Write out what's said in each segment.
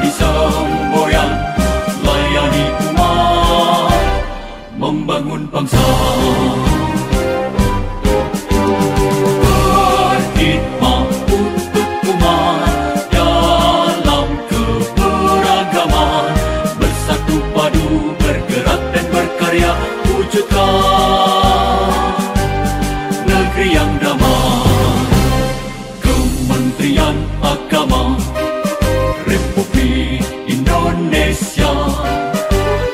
jadi semboyan, layani umat, membangun bangsa. Berkhidmat untuk umat dalam keberagaman, bersatu padu bergerak dan berkarya, wujudkan negeri yang damai. Kementerian Agama Republik Indonesia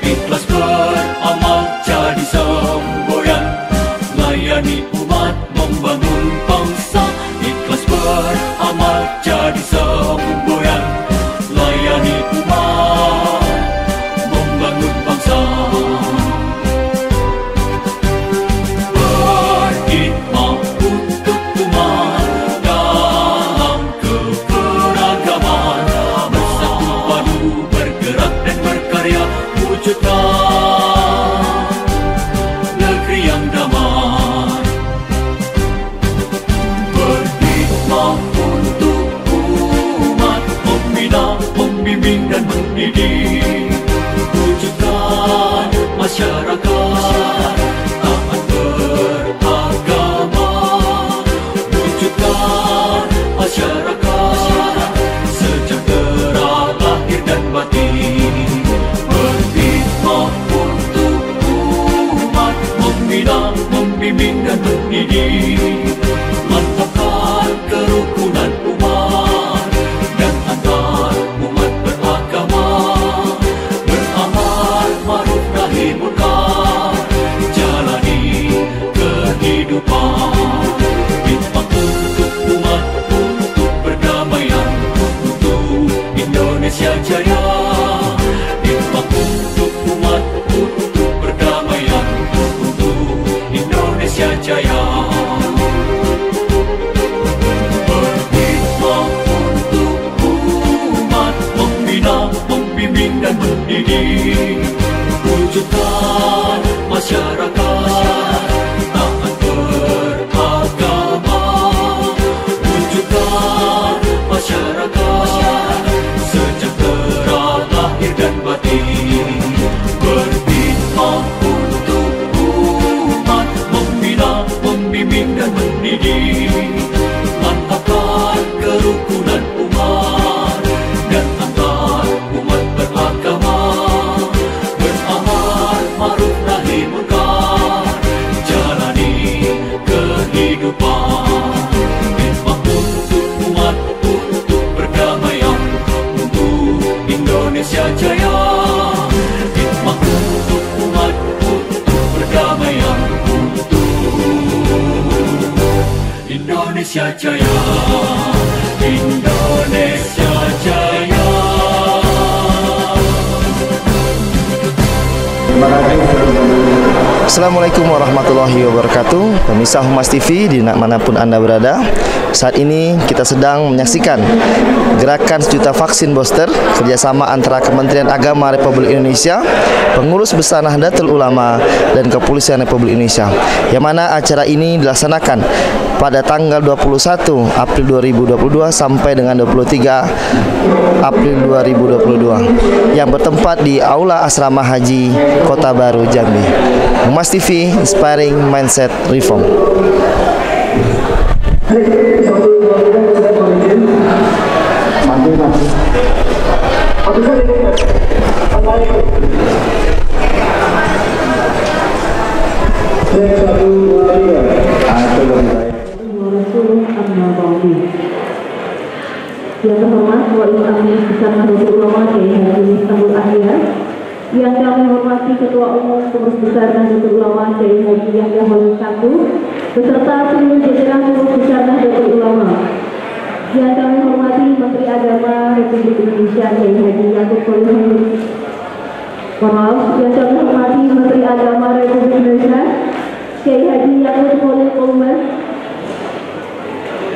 ikhlas beramal jadi semboyan, layani umat, membangun bangsa. Ikhlas beramal jadi semboyan, layani umat, membangun bangsa. Berkhidmat untuk umat dalam keberagaman, bersatu padu bergerak dan berkarya, wujudkan negeri yang damai. Berkhidmat untuk umat, membina, membimbing dan mendidik, wujudkan masyarakat taat beragama, wujudkan masyarakat sejahtera lahir dan batin. Berkhidmat untuk umat, membina, membimbing dan mendidik, mantapkan kerukunan umat dan antar umat beragama, beramal ma'ruf nahi munkar, jalani kehidupan. Khidmat untuk umat, untuk perdamaian, untuk Indonesia Jaya. Khidmat untuk umat, untuk perdamaian, untuk Indonesia Jaya. Berkhidmat untuk umat, membina, membimbing dan mendidik, wujudkan masyarakat taat beragama, wujudkan masyarakat sejahtera lahir dan batin. Berkhidmat untuk umat, membina, membimbing dan mendidik, mantapkan kerukunan umat dan antar umat beragama, beramal ma'ruf nahi munkar, jalani kehidupan. Khidmat untuk umat, untuk perdamaian, untuk Indonesia Jaya. Khidmat untuk umat, untuk perdamaian, untuk Indonesia Jaya. Indonesia Jaya. Assalamualaikum warahmatullahi wabarakatuh. Pemirsa Humas TV dimanapun Anda berada, saat ini kita sedang menyaksikan gerakan sejuta vaksin booster kerjasama antara Kementerian Agama Republik Indonesia, Pengurus Besar Nahdlatul Ulama, dan Kepolisian Republik Indonesia, yang mana acara ini dilaksanakan pada tanggal 21 April 2022 sampai dengan 23 April 2022 yang bertempat di Aula Asrama Haji Kota Baru, Jambi. Humas TV, Inspiring Mindset Reform. Yang terhormat Wali Amin Besar Nahdlatul Ulama Kiai Haji Istanbul Ahyar, yang kami hormati Ketua Umum Pengurus Besar Nahdlatul Ulama Kiai Haji Yahya Holil Satu, beserta seluruh jajaran Pengurus Besar Nahdlatul Ulama, yang kami hormati Menteri Agama Republik Indonesia Kiai Haji Yakub Khalil yang kami hormati Menteri Agama Republik Indonesia Kiai Haji Yakub Khalil,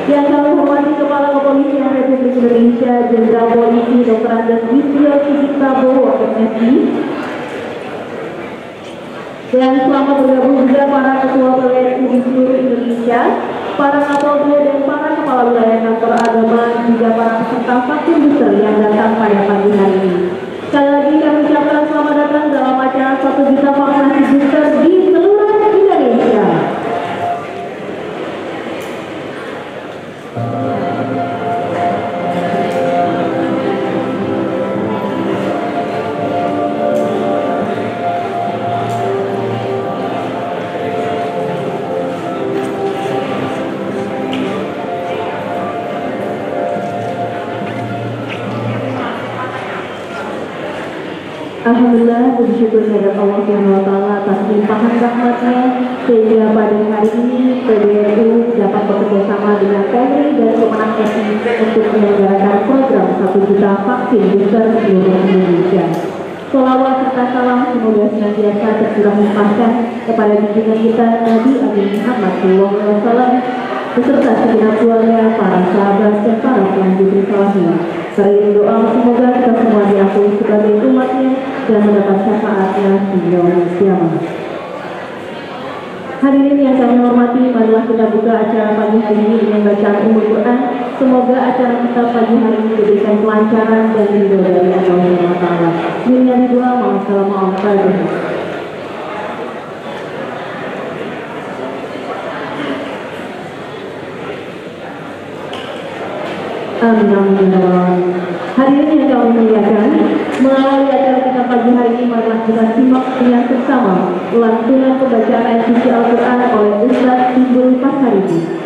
yang kami hormati Kepala Kepolisian Republik Indonesia Jenderal Polisi Dr. Andes Listio Sigit Prabowo, MSI, dan selamat bergabung juga para Ketua PWNU di seluruh Indonesia, para Kapolda dan para Kepala Wilayah Kantor Agama, juga para peserta vaksin booster yang datang pada pagi hari Alhamdulillah, puji syukur kepada Allah Subhanahu wa Ta'ala atas limpahan rahmatnya sehingga pada hari ini PBNU dapat bekerja sama dengan Polri dan Kemenang RI untuk menyelenggarakan program 1 juta vaksin booster seluruh Indonesia. Sholawat serta salam semoga senantiasa tercurah limpahkan kepada junjungan kita Nabi Muhammad SAW beserta segenap keluarga, para sahabat dan para pelanjut risalahnya. Sering doa semoga kita semua diakui sebagai umatnya dan mendapat syafaatnya di yaumul qiyamah. Hadirin yang kami hormati, marilah kita buka acara pagi hari ini dengan bacaan Ummul Quran. Semoga acara kita pagi hari ini diberikan kelancaran dan ridho dari Allah Subhanahu wa Ta'ala. Dunia di doa, Assalamualaikum. Amin. Hadirin yang kami muliakan, melalui acara kita pagi hari ini marilah kita simak dengan bersama lantunan pembacaan ayat suci Al-Quran oleh Ustaz Timbul Pasaribu.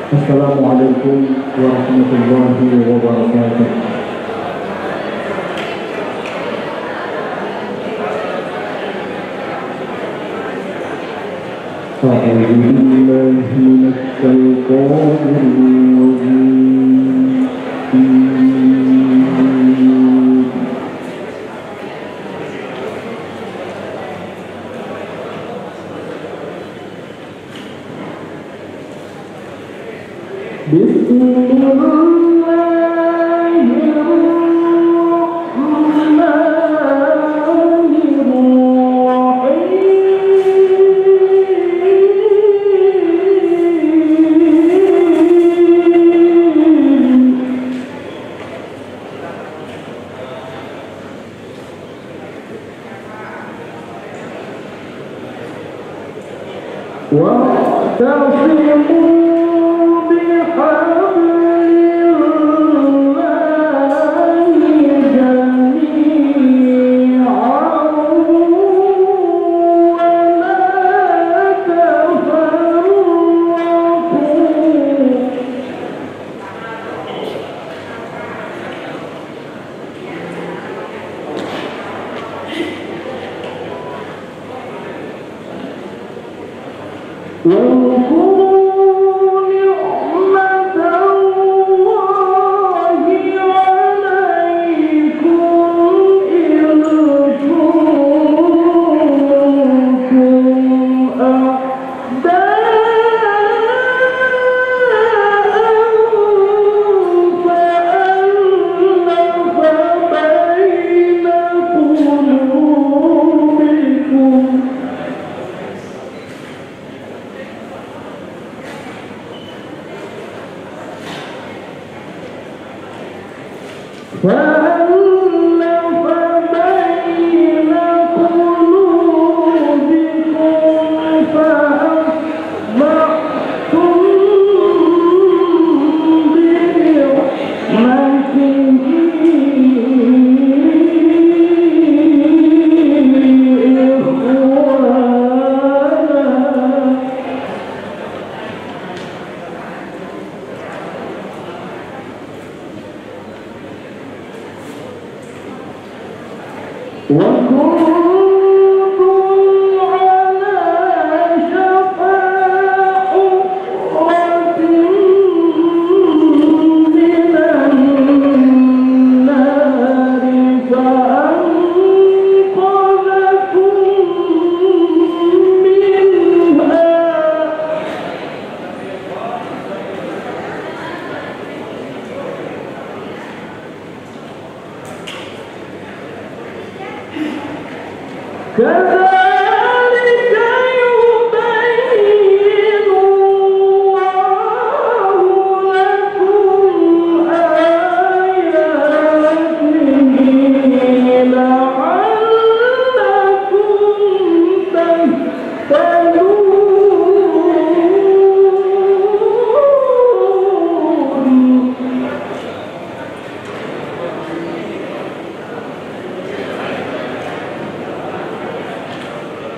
Assalamualaikum warahmatullahi wabarakatuh. A'udzu billahi minasyaitonir rajim.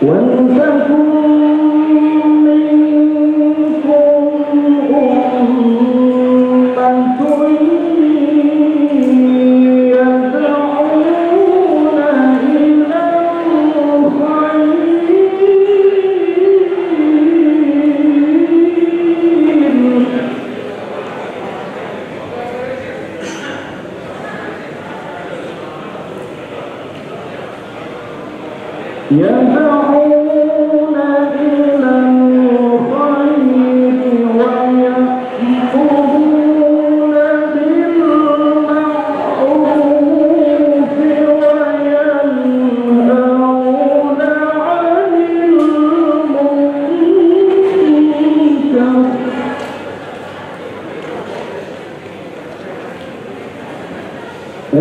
ولتكن منكم أمة يدعون إلى الخير يدعون إلى الخير ويأمرون بالمعروف وينهون عن المنكر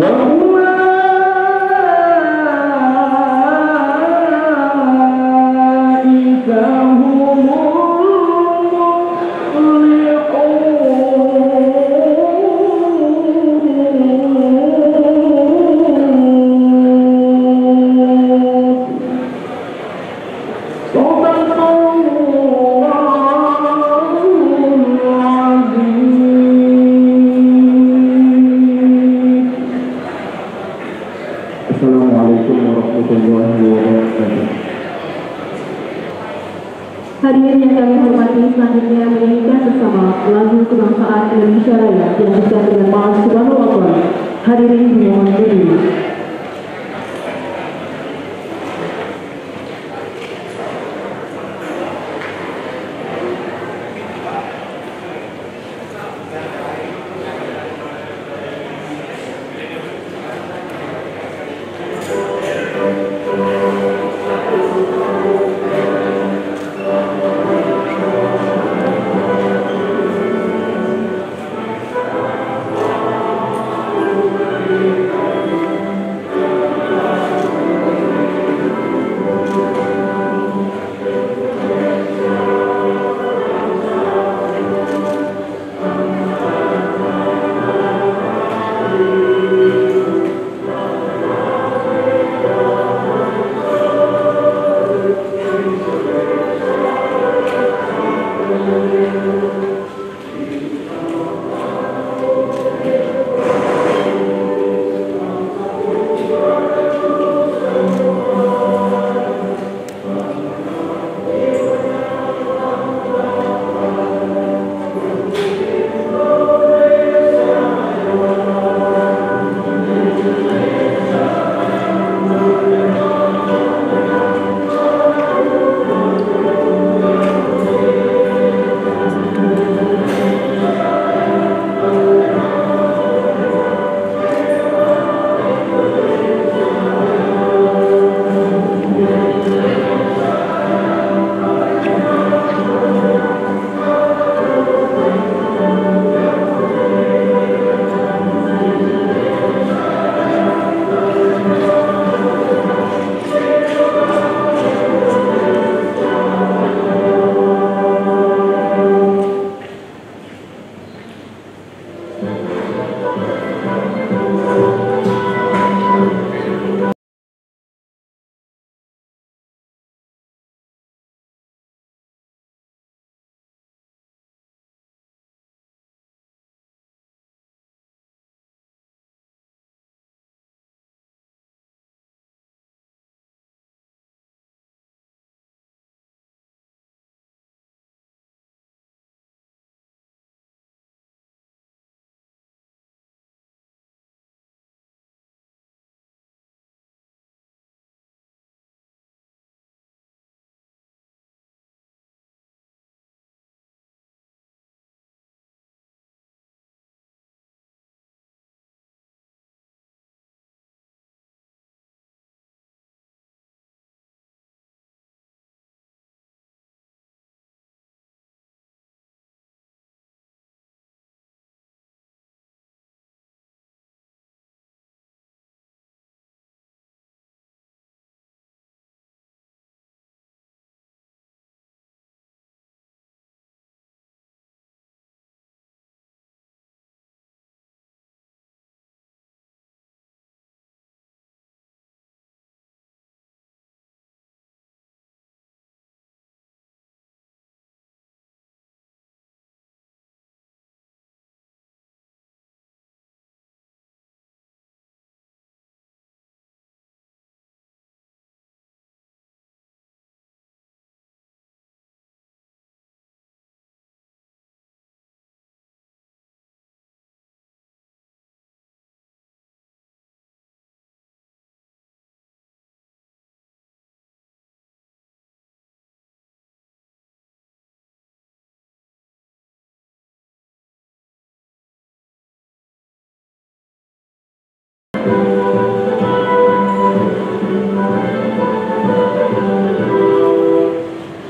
وأولئك هم المفلحون. صدق الله العظيم. Assalamualaikum warahmatullahi wabarakatuh. Hadirin yang kami hormati, selanjutnya menyanyikan bersama lagu kebangsaan Indonesia Raya yang disesuaikan dengan Maha Subhanahu wa Ta'ala. Hadirin dimohon berdiri.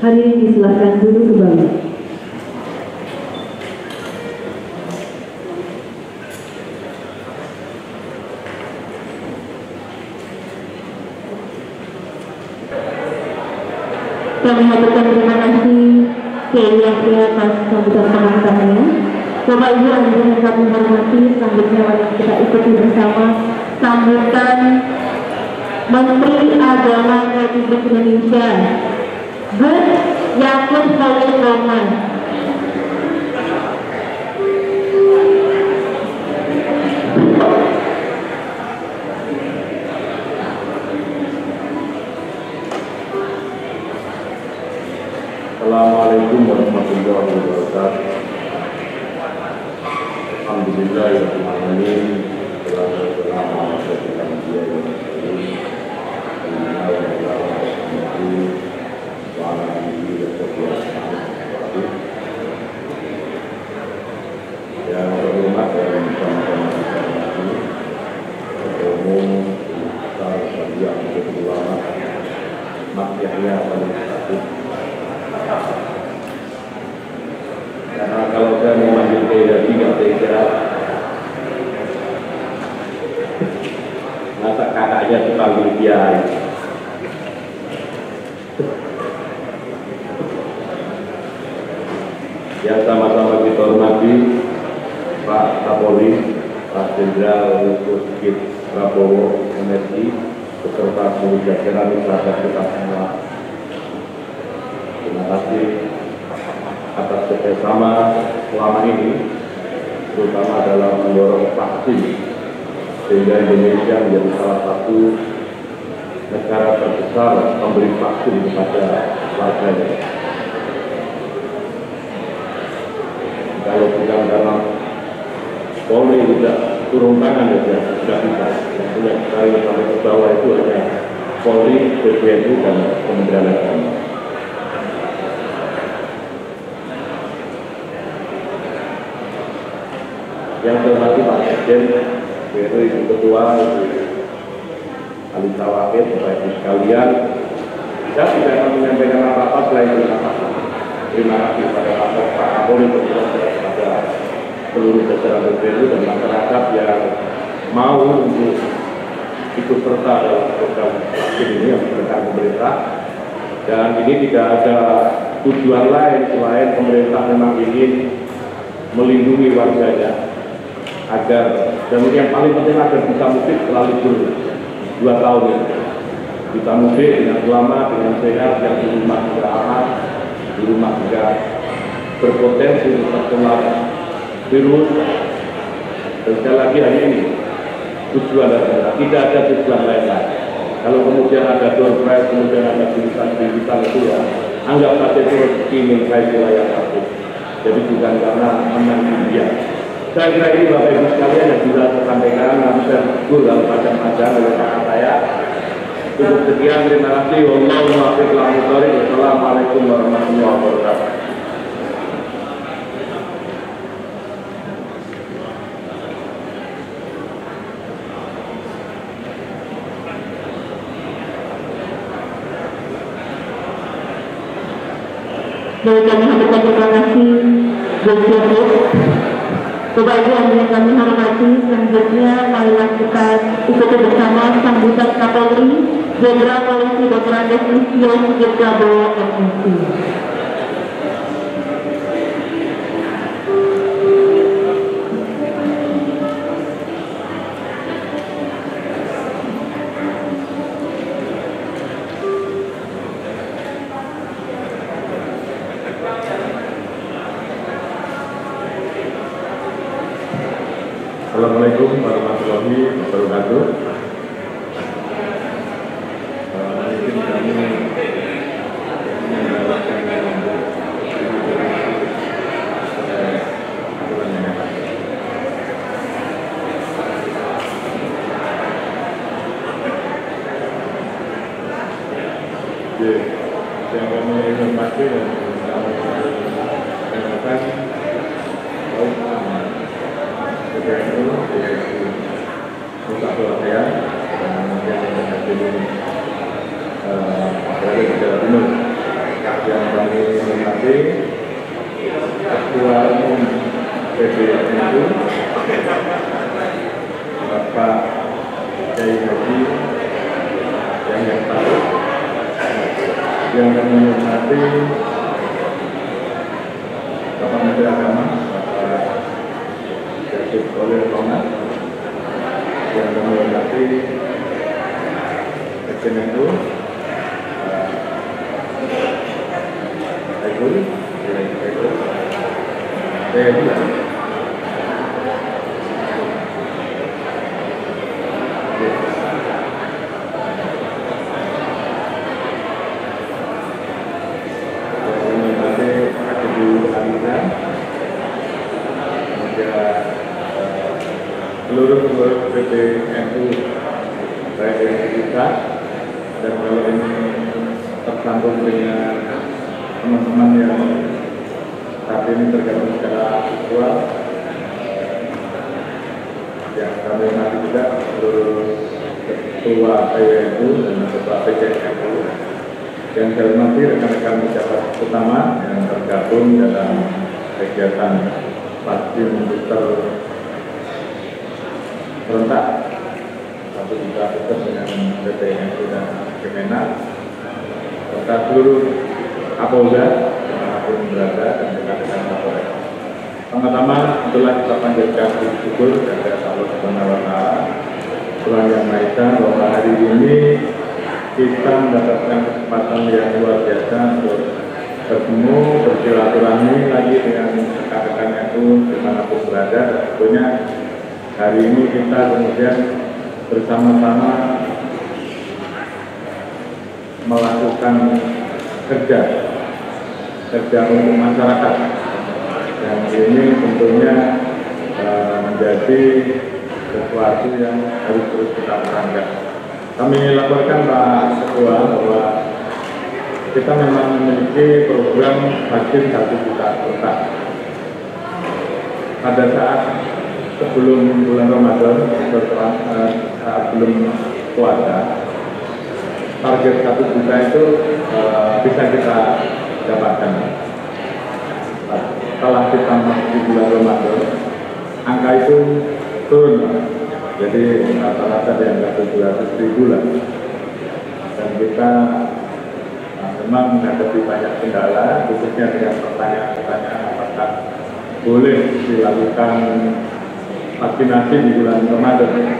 Hadirin disilahkan duduk kembali. Kami haturkan terima kasih Kiai Yahya atas sambutan pengantarnya. Bapak Ibu hadirin yang kami hormati, selanjutnya mari kita ikuti bersama sambutan Menteri Agama Republik Indonesia Gus Yakut Khalil Komas. Assalamualaikum warahmatullahi wabarakatuh. Alhamdulillahirrahmanirrahim. Yang terhormat dan bersama-sama Ketua Umum Besar Syariah Nahdlatul Ulama Mas Yahya Khalil Stakuf. Karena kalau saya memanggil Kiai tidak tega, masa kakaknya dipanggil Kiai. Yang sama-sama kita hormati Pak Kapolri, Pak Jenderal Sigit Prabowo, MSI, beserta seluruh jajaran sahabat kita semua. Terima kasih atas kerjasama selama ini, terutama dalam mendorong vaksin, sehingga Indonesia menjadi salah satu negara terbesar memberi vaksin kepada warganya. Kalau bukan karena Polri tidak turun tangan saja sudah bisa. Yang punya sekali sampai ke bawah itu hanya Polri, PBNU dan Kementerian Agama. Yang terhormati Pak Presiden, Ibu Ketua, Alisa Wakil, Bapak Ibu sekalian, saya tidak akan menyampaikan apa-apa selain terima kasih pada Pak Kapolri, pada seluruh jajaran PBNU dan masyarakat yang mau untuk ikut serta dalam program vaksin ini yang diberikan pemerintah. Dan ini tidak ada tujuan lain selain pemerintah memang ingin melindungi warganya agar, dan yang paling penting agar bisa mudik setelah libur 2 tahun ini. Bisa mudik dengan selamat, dengan sehat, yang di rumah juga aman, di rumah juga berpotensi untuk tertular virus. Dan sekali lagi hanya ini tujuan adalah tidak ada tujuan lain. Kalau kemudian ada door prize, kemudian ada bintang-bintang itu ya anggap saja itu rezeki mencapai wilayah satu. Jadi bukan karena menang dunia. Saya kira ini Bapak Ibu sekalian yang bisa saya sampaikan, nanti saya tegur dalam panjang-panjang oleh kakak saya. Cukup sekian, terima kasih. Wassalamualaikum warahmatullahi wabarakatuh. Baik, kami haturkan terima kasih Gus Yakut. Bapak Ibu yang kami hormati, selanjutnya marilah kita ikuti bersama sambutan Kapolri Jenderal Polisi Dr. Andes Listio Sigit Prabowo, MSI. Assalamualaikum warahmatullahi wabarakatuh. Mungkin kami mendapatkan yang kami hormati dan kami harapkan PBNU, Pusat Surabaya, dan yang berada di Jawa Timur, yang hormati Ketua Umum PBNU Bapak Kiai Haji Yahya Stakuf, yang kami hormati Bapak Menteri Agama Bapak Yusuf Khalil Komas, yang kami hormati Sekjen NU Saiful, saya juga seluruh PBNU baik yang kita, dan kalau ini tersambung dengan teman-teman yang saat ini tergabung secara virtual, yang kami hormati juga seluruh Ketua PBNU dan Ketua PCNU, yang saya hormati rekan-rekan pejabat utama yang tergabung dalam kegiatan vaksin booster serentak satu juga tetap dengan PBNU dan Kemenak, serta seluruh Kapolda dimanapun berada dan rekan-rekan Kapolres. Pertama-tama itulah kita panjatkan syukur kepada Allah Subhanahu wa Ta'ala, Tuhan Yang Maha Esa, bahwa hari ini kita mendapatkan kesempatan yang luar biasa untuk bertemu, bersilaturahmi lagi dengan rekan-rekan NU dimanapun berada. Dan tentunya hari ini kita kemudian bersama-sama melakukan kerja untuk masyarakat, dan ini tentunya menjadi sesuatu yang harus terus kita terangkan. Kami laporkan Pak Ketua bahwa kita memang memiliki program vaksin 1 juta kotak. Pada saat sebelum bulan Ramadan, saat belum puasa, target 1 juta itu bisa kita dapatkan. Setelah kita masuk di bulan Ramadan, angka itu turun, jadi rata-rata di angka 700.000 lah. Dan kita memang menghadapi banyak kendala, khususnya dengan pertanyaan-pertanyaan apakah boleh dilakukan vaksinasi di bulan Ramadan.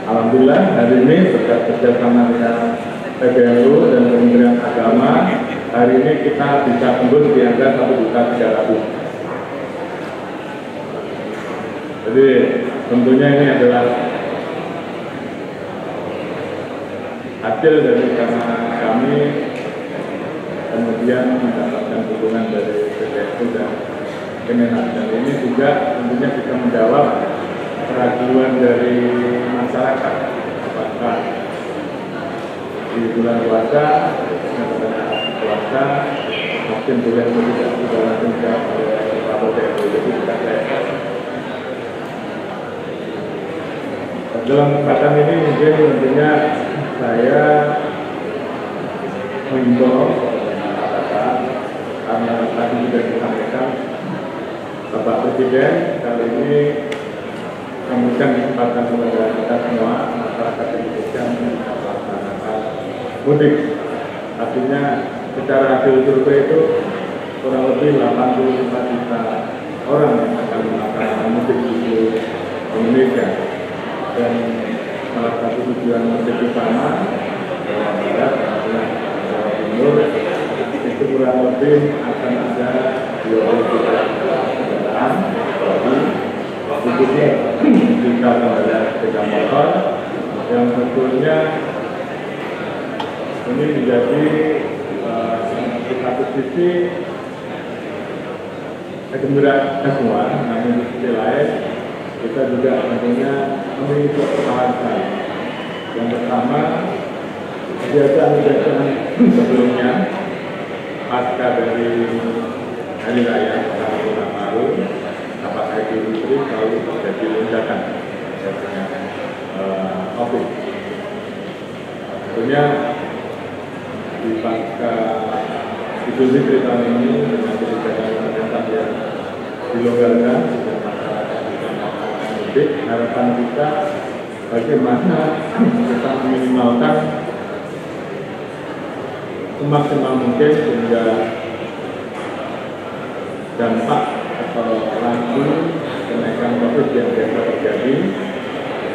Alhamdulillah hari ini berkat kerjasama dengan PBNU dan Kementerian Agama, hari ini kita bisa tembus di angka 1.300.000. Jadi tentunya ini adalah hasil dari karena kami kemudian mendapatkan dukungan dari PBNU dan Kemenak, dan ini juga tentunya bisa menjawab keraguan dari masyarakat apakah di bulan puasa, mungkin boleh atau tidak sudah langsung dijawab oleh Pak PBNU. Jadi kita dalam kesempatan ini mungkin tentunya saya mengimbau masyarakat, karena tadi sudah disampaikan Bapak Presiden kali ini memberikan kesempatan kepada kita semua masyarakat Indonesia untuk melaksanakan mudik. Artinya secara hasil survei itu kurang lebih 85 juta orang yang akan melaksanakan mudik di Indonesia. Dan salah satu tujuan mudik utama Jawa Barat, Jawa Timur, itu kurang lebih akan ada 20 juta kendaraan, khususnya jika kendaraan sepeda motor, yang tentunya ini menjadi di satu sisi kegembiraan semua, namun di sisi lain kita juga tentunya memiliki kesalahan. Yang pertama, kebiasaan-kebiasaan sebelumnya pasca dari hari raya tahun baru, apakah Idul Fitri selalu terjadi lonjakan COVID. Tentunya di pasca Idul Fitri tahun ini dengan kebijakan pemerintah yang dilonggarkan dan masyarakat bisa melakukan mudik, harapan kita bagaimana kita meminimalkan semaksimal mungkin sehingga dampak atau laju kenaikan COVID yang biasa terjadi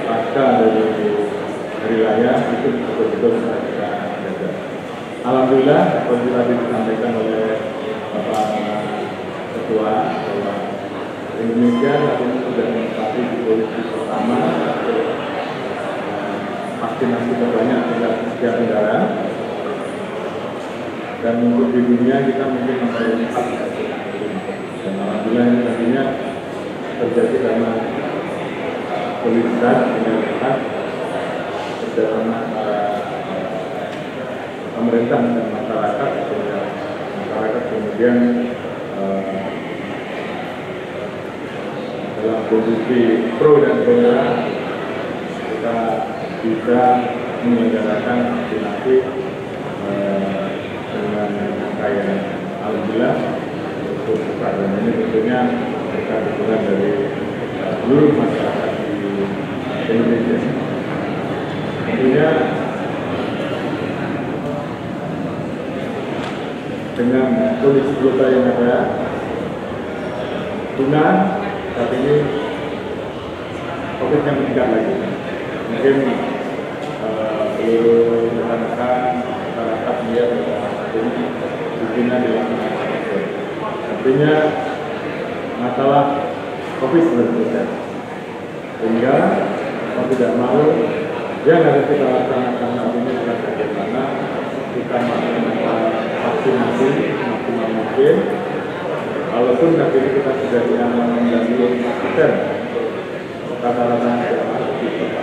pasca dari hari raya itu betul-betul bisa kita jaga. Alhamdulillah, seperti tadi disampaikan oleh Bapak Ketua bahwa Indonesia saat ini sudah menempati di posisi pertama vaksinasi terbanyak tingkat Asia Tenggara, dan untuk di dunia kita mungkin nomor 4. Dan alhamdulillah ini nantinya terjadi karena soliditas dengan dekat kerjasama antara pemerintah dan masyarakat, sehingga masyarakat kemudian dalam posisi pro dan kontra kita bisa menyelenggarakan vaksinasi dengan angka yang alhamdulillah untuk besar, dan ini tentunya kita dukungan dari seluruh masyarakat di Indonesia. Tentunya dengan kondisi global yang ada, tuna saat ini COVID-nya meningkat lagi. Mungkin seluruh rekan-rekan masyarakat melihat bahwa saat ini mungkinnya dilakukan. Artinya masalah COVID belum selesai, sehingga mau tidak mau yang harus kita laksanakan saat ini adalah bagaimana kita melakukan vaksinasi maksimal mungkin. Walaupun nanti kita sudah di angka 90% rata-rata jamaah kita,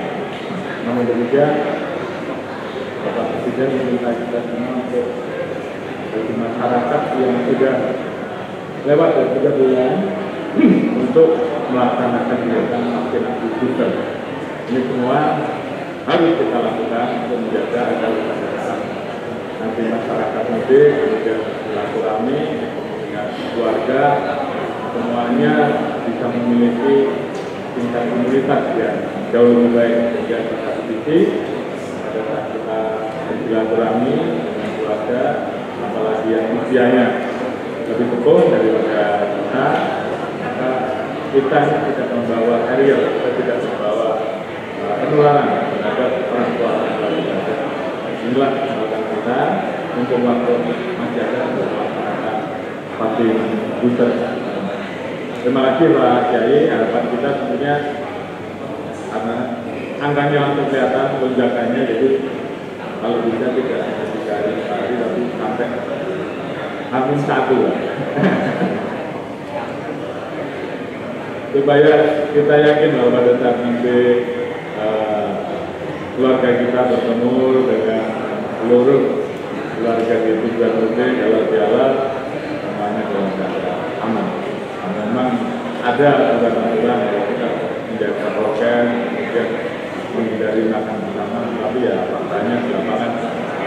namun demikian Bapak Presiden meminta kita semua untuk bagi masyarakat yang sudah lewat dari 3 bulan untuk melaksanakan kegiatan vaksinasi booster. Ini semua harus kita lakukan untuk menjaga agar nanti masyarakat mudik, kemudian silaturahmi dengan keluarga, semuanya bisa memiliki tingkat imunitas yang jauh lebih baik. Kemudian di satu sisi pada saat kita bersilaturahmi dengan keluarga, apalagi yang usianya lebih teguh daripada kita, maka kita tidak membawa carrier, kita tidak membawa penularan terhadap orang tua keluarga. Inilah kesempatan kita untuk waktu masih ada untuk melaksanakan vaksin booster. Terima kasih Pak Kiai. Harapan kita tentunya karena angkanya langsung kelihatan lonjakannya, jadi kalau bisa tidak hanya 3 hari sekali, tapi sampai H-1 supaya kita yakin bahwa pada saat nanti keluarga kita bertemu dengan seluruh keluarga di tujuan mudik halal-bihalal, semuanya dalam keadaan aman. Nah, memang ada aturan-aturan yang kita menjaga prokes, kemudian menghindari makan bersama, tapi ya faktanya di lapangan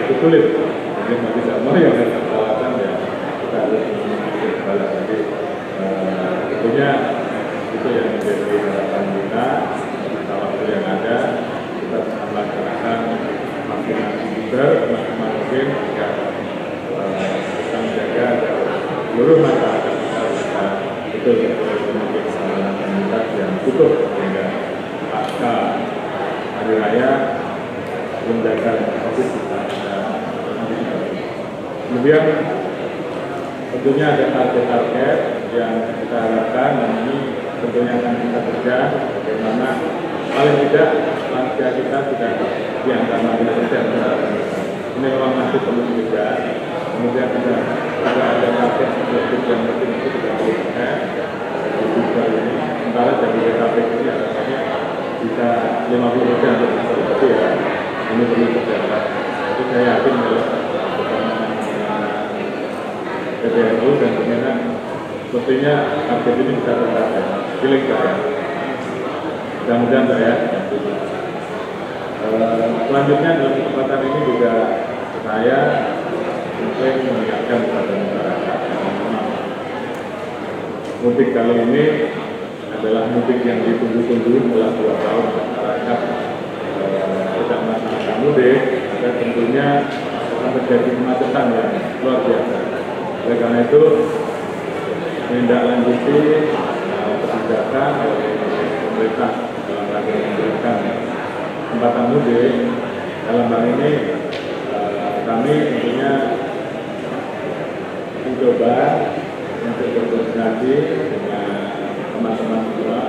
itu sulit. Jadi mau tidak mau yang ada kesalahan ya kita harus menghindari balas. Jadi tentunya itu yang menjadi harapan kita. Waktu yang ada kita bisa melaksanakan vaksinasi booster maksimal mungkin jika kita menjaga agar seluruh masyarakat kita bisa betul-betul memiliki imunitas yang utuh sehingga pasca hari raya menjaga COVID kita bisa menjadi. Kemudian tentunya ada target-target yang kita harapkan, dan ini tentunya akan kita kerja bagaimana paling tidak lansia kita sudah di angka 60%. Ini memang masih perlu dikejar. Kemudian juga ada target objektif yang penting itu 30%. Ini sementara dari DKP ini harapannya bisa 50% tapi ya ini perlu dikejar. Jadi saya yakin kalau PBNU dan Kemenak sepertinya target ini bisa tercapai. Pilih saya. Mudah-mudahan Mbak ya. Selanjutnya dalam kesempatan ini juga saya saling mengingatkan kepada masyarakat. Mudik kali ini adalah mudik yang ditunggu-tunggu setelah 2 tahun masyarakat tidak melaksanakan mudik, dan tentunya akan terjadi kemacetan yang luar biasa. Oleh karena itu, menindaklanjuti kebijakan dari pemerintah dalam rangka memberikan kesempatan mudik, dalam hal ini kami tentunya mencoba untuk berkoordinasi dengan teman-teman semua,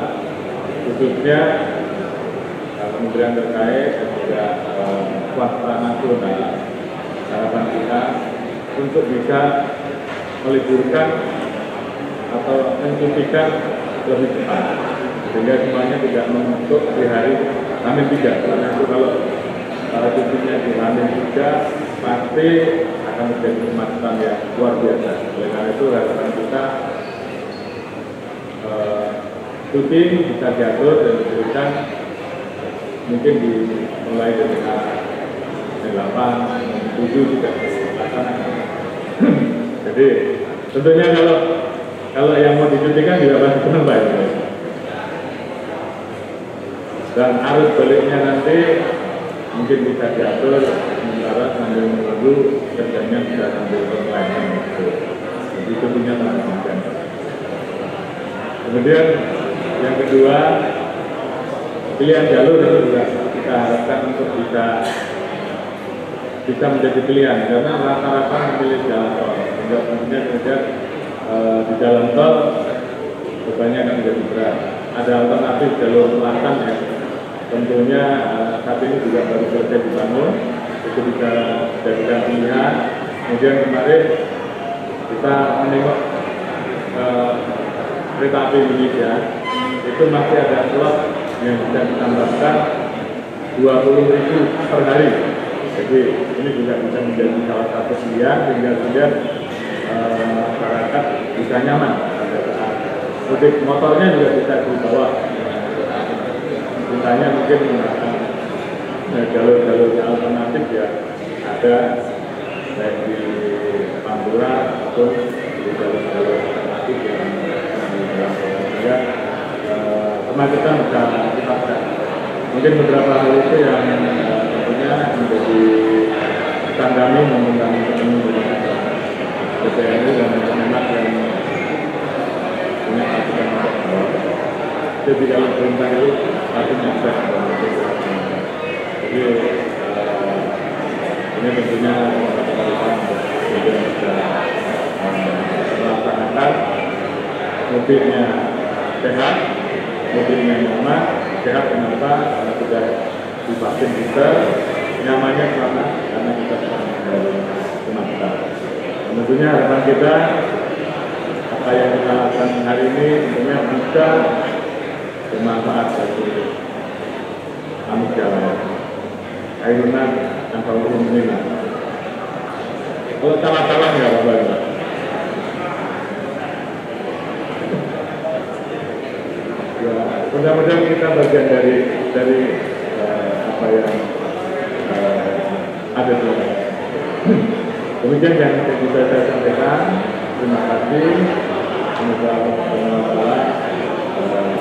khususnya kementerian terkait dan juga swasta nasional. Harapan kita untuk bisa meliburkan atau mencutikan lebih cepat, sehingga semuanya tidak menumpuk di hari H-3. Karena itu kalau cutinya di H-3 pasti akan terjadi kemacetan yang luar biasa. Oleh karena itu harapan kita cuti bisa diatur dan diberikan mungkin mulai dari H-8, 7 juga dilaksanakan. Jadi tentunya kalau yang mau dicutikan juga pasti senang baik. Dan arus baliknya nanti mungkin bisa diatur sementara sambil menunggu kerjanya bisa sambil online. Jadi tentunya menentukan. Kemudian yang kedua, pilihan jalur itu juga kita harapkan untuk bisa menjadi pilihan, karena rata-rata memilih jalan tol. Sehingga tentunya kemudian di jalan tol bebannya akan menjadi berat. Ada alternatif jalur selatan ya. Tentunya saat ini juga baru selesai dibangun, itu bisa dijadikan pilihan. Kemudian kemarin kita menengok kereta api Indonesia, itu masih ada slot yang bisa ditambahkan 20.000 per hari. Jadi ini juga bisa menjadi salah satu pilihan sehingga kemudian masyarakat bisa nyaman pada saat mudik. Motornya juga bisa dibawa. Misalnya mungkin menggunakan jalur-jalur alternatif ya, ada baik di Pantura maupun di jalur-jalur alternatif yang di dalam sehingga kemacetan bisa dipaksa. Mungkin beberapa hal itu yang tentunya menjadi pesan kami meminta ketemu dengan DPRD dan Kemenak yang punya aturan untuk jadi kalau perintah itu artinya sukses. Jadi ini tentunya kita bisa melaksanakan mudiknya sehat, mudiknya nyaman. Sehat kenapa? Karena sudah divaksin booster, nyamannya kenapa? Karena kita sudah menghindari kemacetan. Tentunya harapan kita apa yang kita lakukan hari ini tentunya bisa bermanfaat bagi manusia lain. Khairunan dan fa'ulun minna. Kalau salah-salah nggak apa-apa. Ya, mudah-mudahan kita bagian dari apa yang ada di dalam. Demikian yang bisa saya sampaikan. Terima kasih. Semoga Allah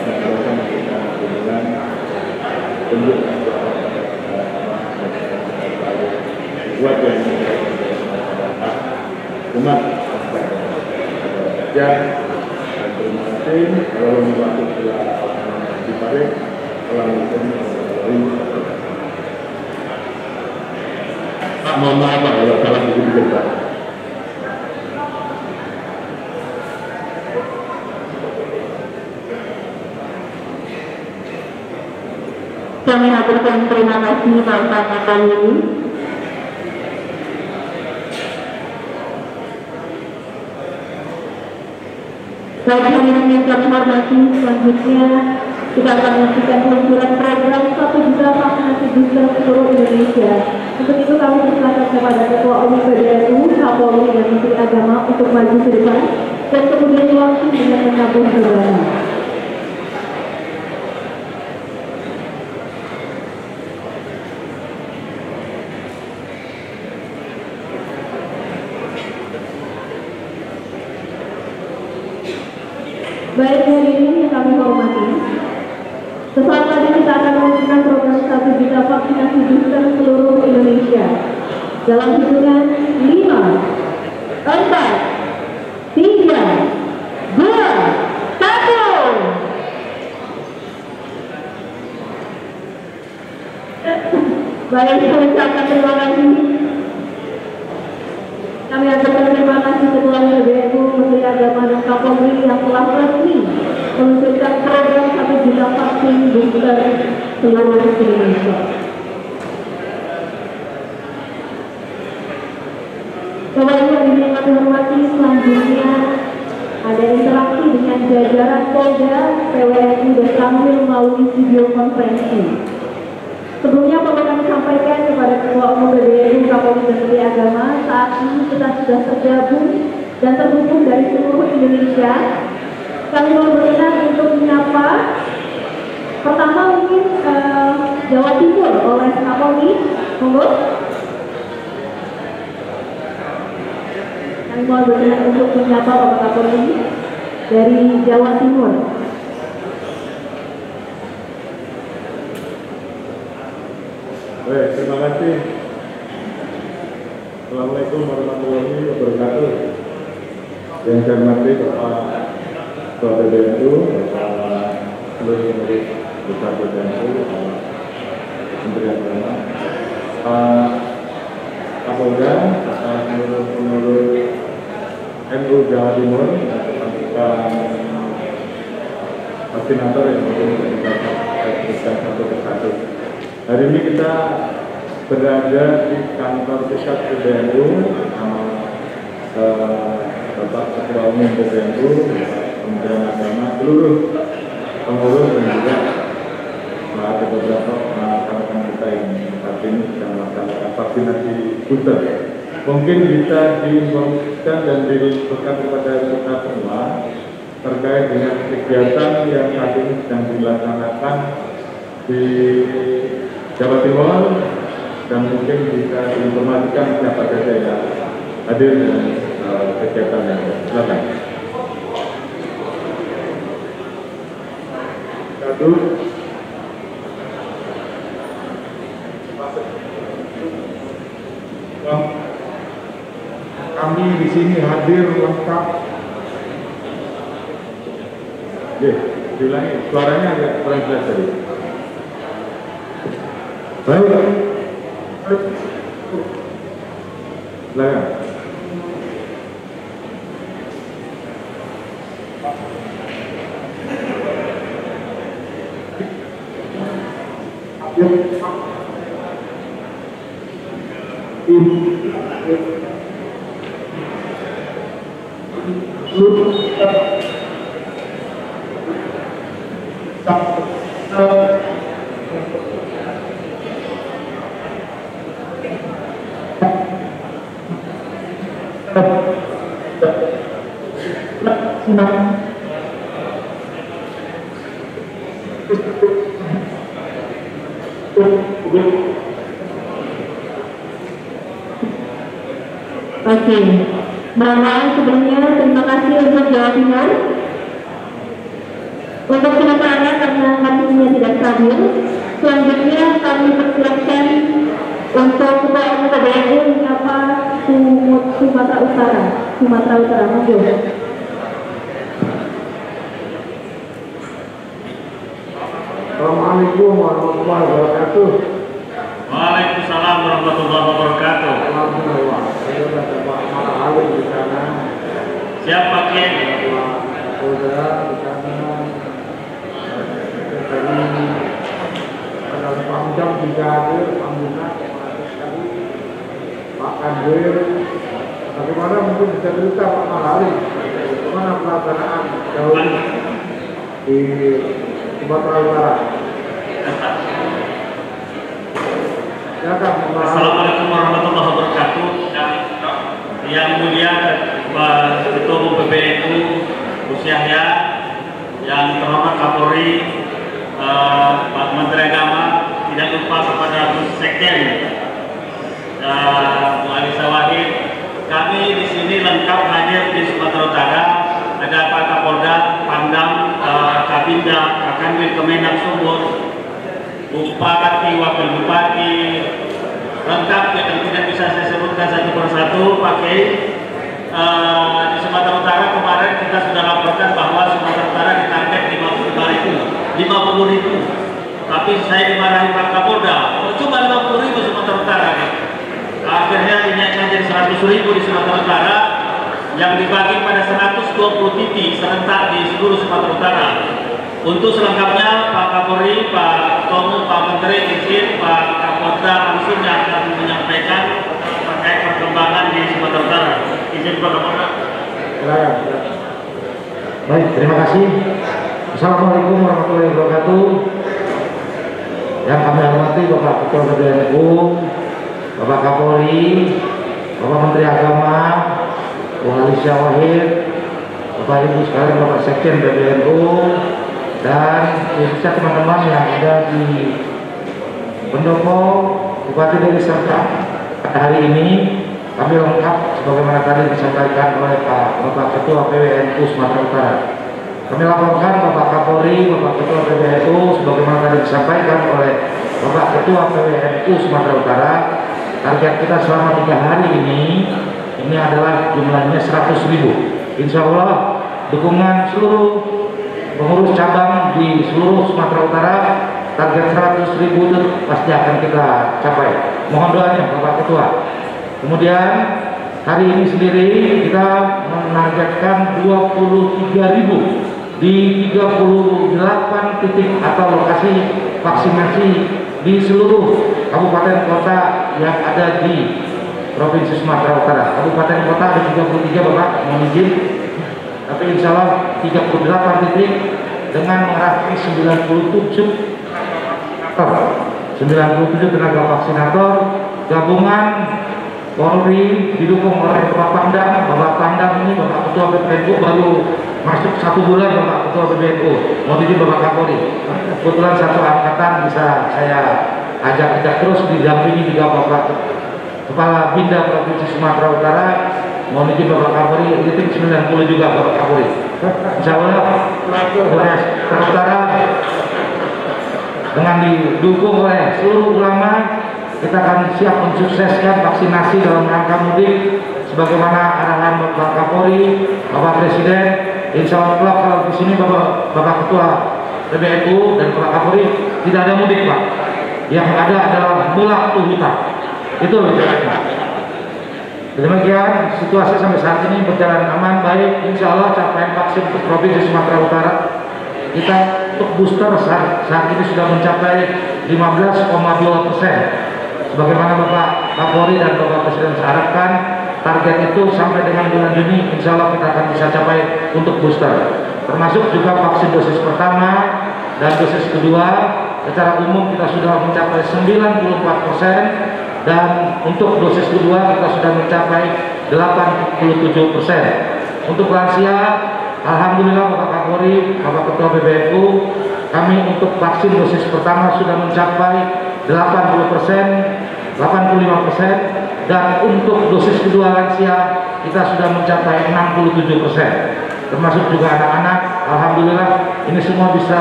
senantiasa memberikan dukungan tunjuk buat yang umat dan terima kasih. Kalau waktu telah dipakai, telah mohon maaf kalau salah sedikit Pak. Kami haturkan terima kasih Bapak kami. Baik, kami informasi selanjutnya kita akan menyaksikan peluncuran program 1 juta vaksinasi booster seluruh Indonesia. Untuk itu kami persilakan kepada Ketua Umum PBNU, Kapolri dan Menteri Agama untuk maju ke depan dan kemudian langsung dengan menyambung berbana. Baik hadirin yang kami hormati, sesaat lagi kita akan meluncurkan program 1 juta vaksinasi booster seluruh Indonesia. Dalam hitungan 5, 4, 3, 2, 1. Baik, saya ucapkan terima kasih. Kami akan terima kasih Ketua PBNU, Menteri Agama dan Kapolri yang telah resmi meluncurkan program 1 juta vaksin booster seluruh Indonesia. Bapak Ibu yang kami hormati, selanjutnya ada interaksi dengan jajaran Polda, PWNU dan Kanwil melalui video konferensi. Sebelumnya perlu kami sampaikan kepada Ketua Umum PBNU, Kapolri dan Menteri Agama, saat ini kita sudah tergabung dan terhubung dari seluruh Indonesia. Kami mau berkenan untuk menyapa pertama mungkin Jawa Timur oleh Kapolri, monggo. Kami mau berkenan untuk menyapa Bapak Kapolri dari Jawa Timur. Baik, terima kasih. Assalamualaikum warahmatullahi wabarakatuh. Yang saya hormati Bapak Ketua PBNU, Bapak seluruh pengurus besar PBNU, Bapak Menteri Agama, Pak Kapolda, Bapak seluruh pengurus NU Jawa Timur, Pak vaksinator yang mungkin kita sebutkan satu persatu. Hari ini kita berada di kantor pusat PBNU bersama Bapak Ketua Umum PBNU, Kementerian Agama, seluruh pengurus dan juga ada beberapa rekan-rekan kita yang saat ini sedang melaksanakan vaksinasi booster. Mungkin bisa diinformasikan dan diinfokan kepada kita semua terkait dengan kegiatan yang saat ini sedang dilaksanakan di Jawa Timur, dan mungkin bisa diinformasikan siapa saja yang hadir dengan kegiatan yang silakan. Satu, kami di sini hadir lengkap. Diulangi, suaranya agak kurang jelas tadi. Baik, silakan. Oke, mohon sebelumnya terima kasih untuk Jawa Timur. Untuk sementara karena hatinya tidak stabil, selanjutnya kami persilakan untuk Ketua Umum PBNU menyapa Sumatera Utara. Monggo. Assalamualaikum warahmatullahi wabarakatuh. Waalaikumsalam warahmatullahi wabarakatuh. Alhamdulillah. Saya sudah Pak Malahawi di sana. Siapa Kiai? Pak Kapolda di sana. Dari Padang Pangdam juga ada, Pangduna, Pak Kanwil. Bagaimana mungkin bisa cerita Pak Malahawi? Bagaimana pelaksanaan jauh di Sumatera Utara? Assalamualaikum warahmatullahi wabarakatuh. Yang mulia Ketua Umum PBNU Gus Yahya, yang terhormat Kapolri, Pak Menteri Agama, tidak lupa kepada Gus Sekjen, Bu Alisa Wahid. Kami di sini lengkap hadir di Sumatera Utara. Ada Pak Kapolda, Pangdam, Kapolda, Kakanwil Kemenak Sumut, Bupati, Wakil Bupati, lengkap yang tidak bisa saya sebutkan satu persatu. Pakai di Sumatera Utara kemarin kita sudah laporkan bahwa Sumatera Utara ditarget 50.000. Tapi saya dimarahi Pak Kapolda, cuma 50.000 Sumatera Utara. Akhirnya dinaikkan jadi 100.000 di Sumatera Utara, yang dibagi pada 120 titik serentak di seluruh Sumatera Utara. Untuk selengkapnya Pak Kapolri, Pak Tomo, Pak Menteri, izin Pak Kapolda langsung yang akan menyampaikan terkait perkembangan di Sumatera Utara. Izin Pak Kapolda. Baik, terima kasih. Assalamualaikum warahmatullahi wabarakatuh. Yang kami hormati Bapak Ketua PBNU, Bapak Kapolri, Bapak Menteri Agama, Bung Ali Syawahid, Bapak Ibu sekalian, Bapak Sekjen PBNU, dan khususnya teman-teman yang ada di pendopo Bupati Deli Serdang. Pada hari ini kami lengkap sebagaimana tadi disampaikan oleh Bapak Ketua PBNU Sumatera Utara. Kami laporkan Bapak Kapolri, Bapak Ketua PBNU sebagaimana tadi disampaikan oleh Bapak Ketua PBNU Sumatera Utara. Target kita selama 3 hari ini adalah jumlahnya 100.000. Insya Allah dukungan seluruh pengurus cabang di seluruh Sumatera Utara, target 100.000 itu pasti akan kita capai. Mohon doanya Bapak Ketua. Kemudian hari ini sendiri kita menargetkan 23.000 di 38 titik atau lokasi vaksinasi di seluruh kabupaten kota yang ada di Provinsi Sumatera Utara. Kabupaten kota ada 33 Bapak, mohon izin. Tapi insya Allah 38 titik dengan mengerahkan 97 tenaga vaksinator gabungan Polri didukung oleh Bapak Pangdam. Bapak Pangdam ini Bapak Ketua PBNU baru masuk 1 bulan Bapak Ketua PBNU. Mohon izin Bapak Kapolri. Kebetulan satu angkatan bisa saya ajak terus didampingi juga Bapak Kepala Binda Provinsi Sumatera Utara. Mohon izin Bapak Kapolri, titik 90 juga Bapak Kapolri. Insya Allah Polres Utara dengan didukung oleh seluruh ulama, kita akan siap mensukseskan vaksinasi dalam rangka mudik sebagaimana arahan Bapak Kapolri, Bapak Presiden. Insya Allah kalau di sini Bapak Ketua PBNU dan Bapak Kapolri tidak ada mudik Pak. Yang ada adalah mulak tuhutan. Itu bicaranya. Demikian situasi sampai saat ini berjalan aman, baik. Insya Allah capaian vaksin untuk Provinsi Sumatera Utara kita untuk booster saat ini sudah mencapai 15,2%. Sebagaimana Bapak Kapolri dan Bapak Presiden harapkan, target itu sampai dengan bulan Juni insya Allah kita akan bisa capai untuk booster. Termasuk juga vaksin dosis pertama dan dosis kedua. Secara umum kita sudah mencapai 94%. Dan untuk dosis kedua kita sudah mencapai 87%. Untuk lansia, alhamdulillah Bapak Kapolri, Bapak Ketua PBNU, kami untuk vaksin dosis pertama sudah mencapai 80%, 85%, dan untuk dosis kedua lansia kita sudah mencapai 67%. Termasuk juga anak-anak, alhamdulillah ini semua bisa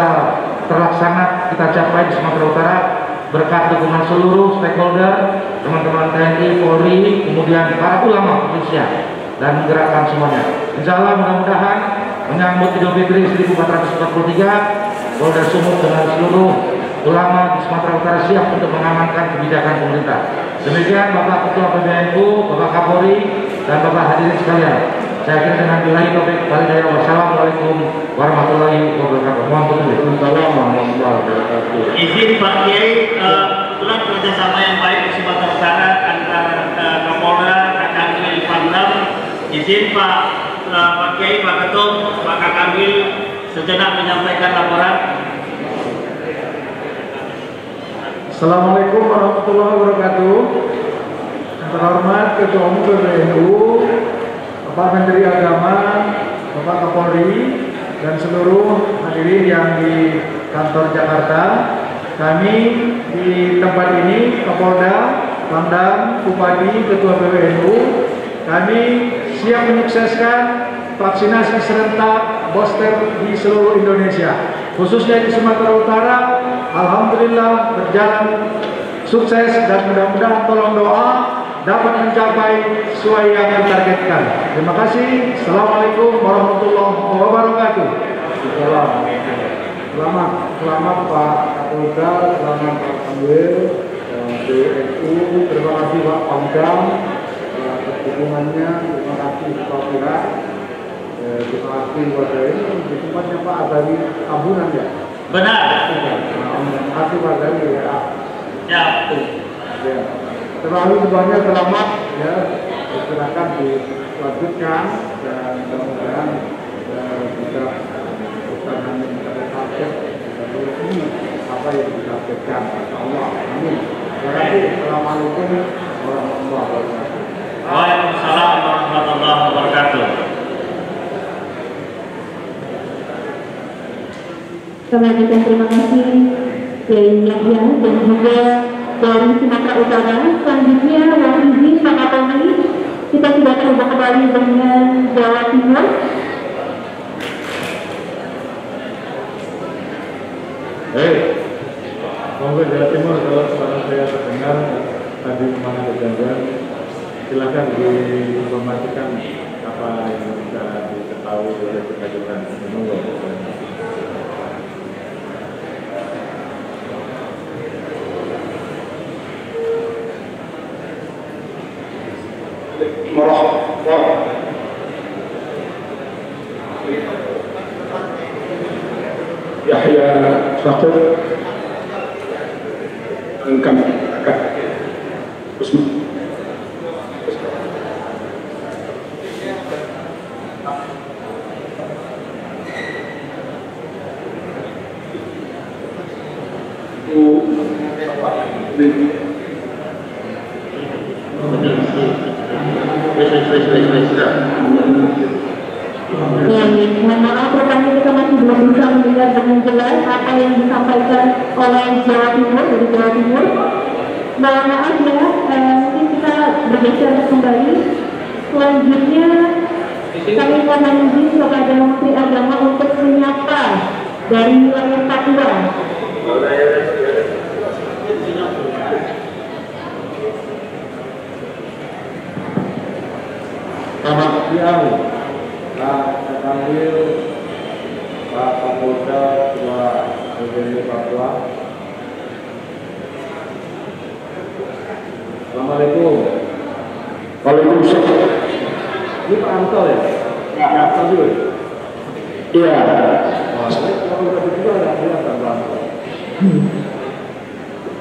terlaksana kita capai di Sumatera Utara berkat dukungan seluruh stakeholder, teman-teman TNI, Polri, kemudian para ulama khususnya, dan menggerakkan semuanya. Insya Allah mudah-mudahan menyambut Idul Fitri 1443, Polda Sumut dengan seluruh ulama di Sumatera Utara siap untuk mengamankan kebijakan pemerintah. Demikian Bapak Ketua PBNU, Bapak Kapolri, dan Bapak hadirin sekalian. Saya kira dengan bilahi taufiq wal hidayah. Wassalamualaikum warahmatullahi wabarakatuh. Mohon wabarakatuh. Izin Pak Kiai, kebetulan kerjasama yang baik di Sumatera Utara antara Kapolda, Kakanwil, Pangdam. Izin Pak Kiai, Pak Ketum, Pak Kakanwil sejenak menyampaikan laporan. Assalamualaikum warahmatullahi wabarakatuh. Yang terhormat Ketua Umum PBNU, Bapak Menteri Agama, Bapak Kapolri, dan seluruh hadirin yang di kantor Jakarta. Kami di tempat ini, Kapolda, Pangdam, Bupati, Ketua PBNU, kami siap menyukseskan vaksinasi serentak booster di seluruh Indonesia. khususnya di Sumatera Utara, alhamdulillah berjalan sukses dan mudah-mudahan tolong doa dapat mencapai sesuai yang ditargetkan. Terima kasih. Assalamualaikum warahmatullahi wabarakatuh. Selamat Pak Kapolda, selamat Pak Ambil, DNU, terima kasih Pak Pangdam atas dukungannya, terima kasih Pak Pira, terima kasih kepada ini di tempatnya Pak Adari Abunan ya. Benar. Terima kasih Pak Adari ya. Ya. Terlalu semuanya selamat ya, silakan dilanjutkan dan mudah-mudahan bisa usaha target ini apa yang ditargetkan. Allah, amin. Terima kasih. Assalamualaikum warahmatullahi wabarakatuh. Waalaikumsalam warahmatullahi wabarakatuh. Kami ucapkan terima kasih dari Yahya dan juga dari Sumatera Utara. Selanjutnya mohon izin Pak Kapolri, kita sudah terhubung kembali dengan Jawa Timur. Monggo Jawa Timur, kalau suara saya terdengar tadi memang ada gangguan, silakan diinformasikan apa yang bisa diketahui oleh kita. Monggo. Yahya Fakir engkau Mohon maaf, rupanya kita masih belum bisa mendengar dengan jelas apa yang disampaikan oleh Jawa Timur, dari Jawa Timur. Mohon maaf ya, mungkin kita bergeser kembali. Selanjutnya kami mohon izin kepada Menteri Agama untuk menyapa dari wilayah Papua. Selamat siang, Pak Kamil, Pak Kapolda, Ketua DPRD Papua. Assalamualaikum. Waalaikumsalam. Ini Pak Anto ya? Pak Anto juga? Iya. Wah, ini Kapolda juga ada kelihatan Pak Anto.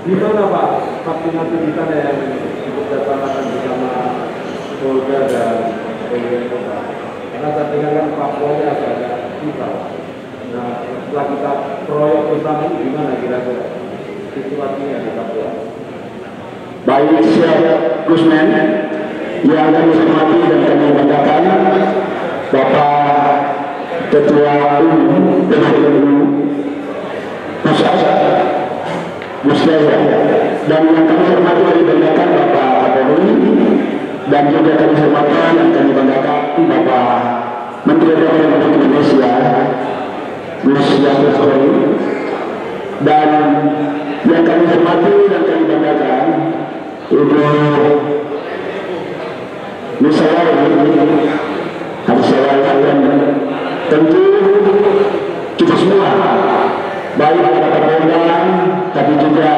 Gimana Pak vaksinasi di sana yang dilaksanakan bersama Polda dan PWNU? Karena saya dengar kan Papua ini agak kita. Nah, setelah kita proyek bersama ini gimana kira-kira situasinya di Papua? Baik, siap Gusmen yang kami hormati dan kami banggakan Bapak Ketua Umum PWNU Pusat Gus Yahya, dan yang kami hormati dan banggakan Bapak Kapolri, dan juga kami hormati dan kami banggakan Bapak Menteri Agama Republik Indonesia Gus Yahya, dan yang kami hormati dan kami banggakan Ibu Nusawari Hadisawari, dan tentu kita semua, baik para Kapolda tapi juga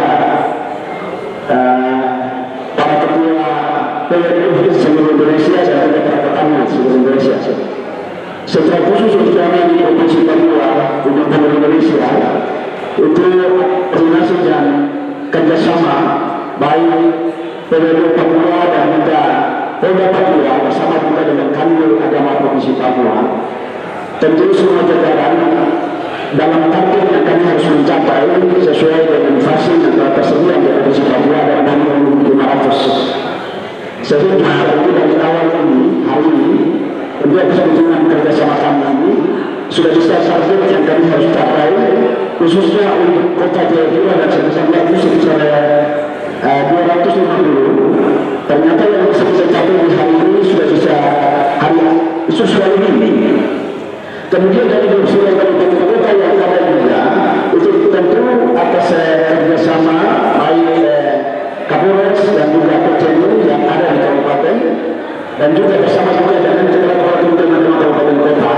para ketua PWNU seluruh Indonesia dan juga para petani seluruh Indonesia. Secara khusus untuk kami di Provinsi Papua untuk seluruh Indonesia, itu koordinasi dan kerjasama baik PWNU Papua dan juga Polda Papua bersama juga dengan Kanwil Agama Provinsi Papua. Tentu semua jajaran dalam target yang kami harus mencapai sesuai dengan vaksin yang telah tersedia di Provinsi Papua dan 500. Sehingga tentu dari awal ini, hari ini, tentu atas kunjungan kerjasama kami sudah bisa target yang kami harus capai, khususnya untuk Kota Jayapura dan sebesar sebesar 250. Ternyata yang bisa kita capai di hari ini sudah bisa hari ini. Kemudian dari 20 kabupaten kota yang ada juga dan juga bersama juga dengan Kepala Kementerian Agama Kabupaten Kota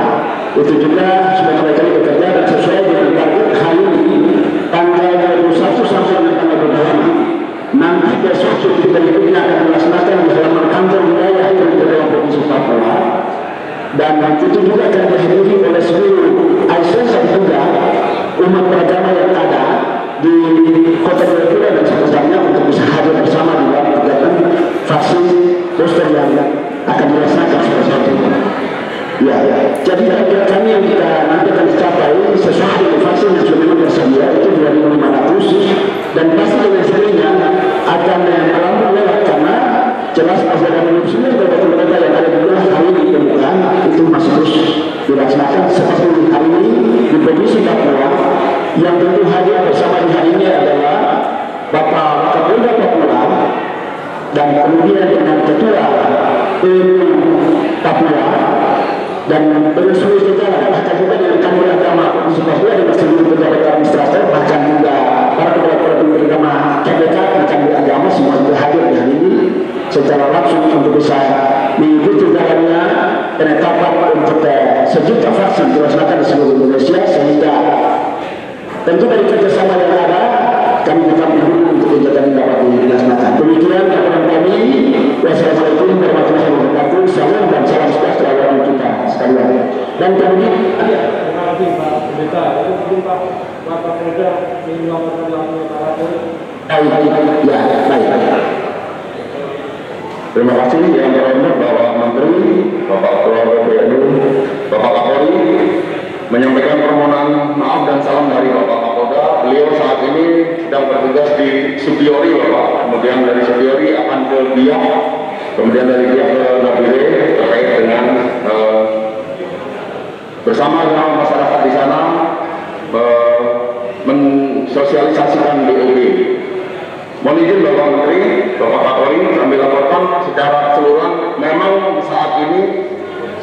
itu juga sudah mulai bekerja dan sesuai dengan target hari ini tanggal 21 sampai dengan tanggal 25 nanti besok cuti berikutnya akan dilaksanakan di halaman kantor wilayah Kementerian Provinsi Papua dan itu juga akan dihadiri oleh seluruh ASN juga umat beragama yang ada di Kota Jayapura dan sekitarnya untuk bisa hadir bersama di dalam kegiatan vaksin booster yang akan dilaksanakan seperti itu. Ya, jadi kira-kira kami yang kita nanti akan capai sesuai dengan vaksin yang sudah memang tersedia itu 2.500 dan pasti dengan sendirinya akan melambung lewat karena jelas masyarakat semua kota-kota yang ada di wilayah hari ini ditemukan itu masih terus dilaksanakan seperti hari ini di Provinsi Papua yang tentu hadir bersama di hari ini adalah Bapak Wakapolda Papua dan kemudian dengan Ketua Papua dan seluruh jajaran bahkan juga dengan Kantor Agama Provinsi Papua dan seluruh pejabat administrator bahkan juga para kepala agama KBK dan agama semua juga hadir di hari ini secara langsung untuk bisa mengikuti jalannya penetapan untuk sejuta vaksin dilaksanakan di seluruh Indonesia sehingga tentu dari kerjasama yang ada kami tetap mendukung untuk kegiatan yang dapat dilaksanakan. Demikian laporan kami. Wassalamualaikum warahmatullahi wabarakatuh. Salam dan salam sejahtera bagi kita sekalian. Dan kemudian terima kasih Pak Pendeta. Itu mungkin Pak Kapolda ingin melaporkan langsung ke baik. Terima kasih yang terhormat Bapak Menteri, Bapak Ketua PPNU, Bapak Kapolri menyampaikan permohonan maaf dan salam dari Bapak Kapolda. Beliau saat ini sedang bertugas di Supiori Bapak, kemudian dari Supiori akan ke Biak, kemudian dari Biak ke Nabire terkait dengan bersama dengan masyarakat di sana mensosialisasikan DOB. Mohon izin Bapak Menteri, Bapak Kapolri sambil laporkan secara keseluruhan memang saat ini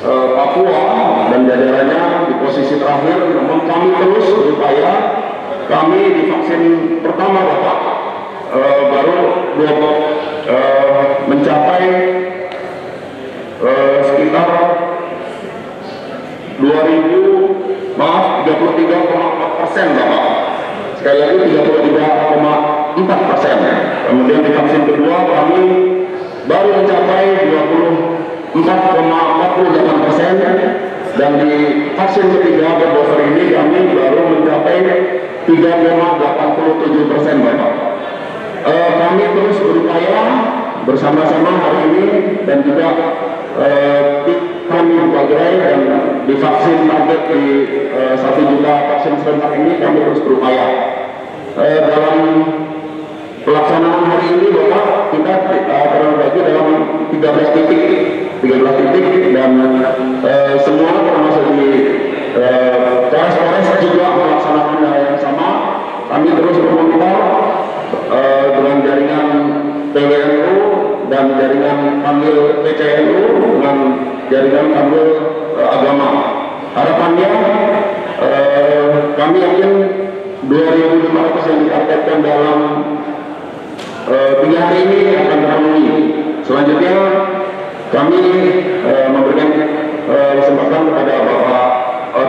Papua dan jajarannya di posisi terakhir, namun kami terus berupaya. Kami di vaksin pertama Bapak baru mencapai sekitar 33,4% Bapak. Sekali lagi 33,4%. Kemudian di vaksin kedua kami baru mencapai 24,48%. Dan di vaksin ketiga booster ini kami baru mencapai 3,87% Bapak. Kami terus berupaya bersama-sama hari ini dan juga kami berbagai dan di vaksin target di 1 juta vaksin serentak ini kami terus berupaya. Dalam pelaksanaan hari ini Bapak kita terbagi dalam 13 titik dan semua termasuk di Polres juga melaksanakan hal yang sama. Kami terus memonitor dengan jaringan PWNU dan jaringan panggil PCNU dengan jaringan panggil agama. Harapannya kami yakin 2.500 yang ditargetkan dalam 3 hari ini akan terpenuhi. Selanjutnya kami memberikan kesempatan kepada Bapak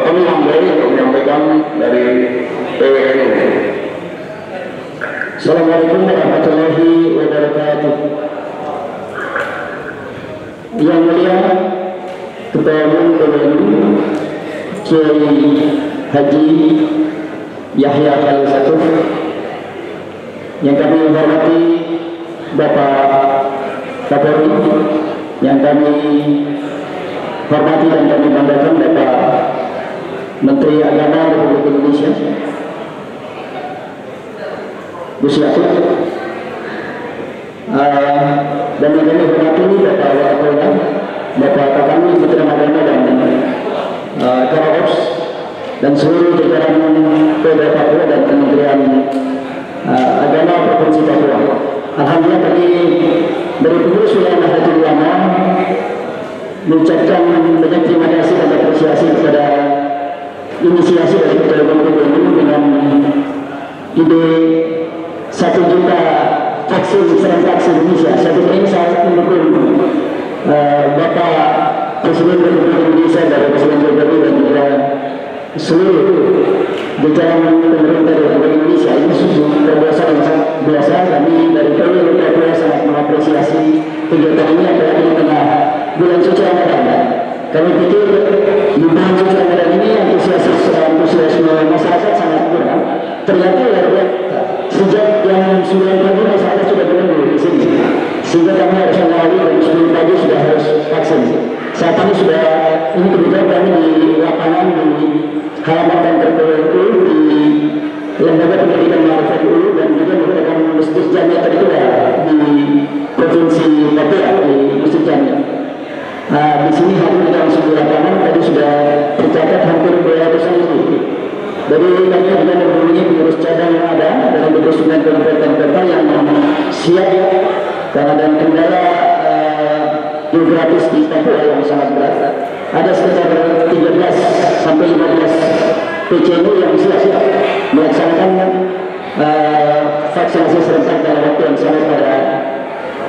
Tony Hamdani untuk menyampaikan dari PWNU. Assalamualaikum warahmatullahi wabarakatuh. Yang mulia Ketua Umum PWNU Kiai Haji Yahya Khalil Satuh, yang kami hormati Bapak Kapolri, yang kami hormati dan kami banggakan Bapak Menteri Agama Republik Indonesia Gus Yakut, dan yang kami hormati Bapak Wakapolda, Bapak Kakami Kementerian Agama dan Karaops dan seluruh jajaran Polda Papua dan Kementerian Agama Provinsi Papua. Alhamdulillah tadi dari pengurus wilayah Nahdlatul Ulama mengucapkan banyak terima kasih dan apresiasi kepada inisiasi dari Ketua Umum PWNU dengan ide 1 juta vaksin serentak se Indonesia. Saya pikir ini sangat mendukung Bapak Presiden Republik Indonesia dari Presiden Jokowi dan juga seluruh jajaran pemerintah Republik Indonesia. Ini sungguh terobosan yang sangat biasa. Kami dari PWI Papua sangat mengapresiasi kegiatan ini, apalagi di tengah bulan suci Ramadan. Kami pikir di bulan suci Ramadan ini antusiasme masyarakat sangat kurang. Ternyata luar biasa. Sejak jam 9 pagi masyarakat sudah menunggu di sini, sehingga kami harus mengawali dan 10 pagi sudah harus vaksin. Saat ini kebetulan kami di lapangan di halaman kantor PWI di Lembaga Pendidikan Ma'rifat UU dan juga merupakan masjid jamiah tertua di Provinsi Papua, di Masjid Jamiah. Di sini hari kita langsung di lapangan, tadi sudah tercatat hampir 200-an lebih. Jadi kami juga menghubungi pengurus cabang yang ada dalam 29 kabupaten kota yang siap karena ada kendala geografis di Papua yang sangat berat. Ada sekitar 13 sampai 15 PCNU yang siap melaksanakan vaksinasi serentak dalam waktu yang sama pada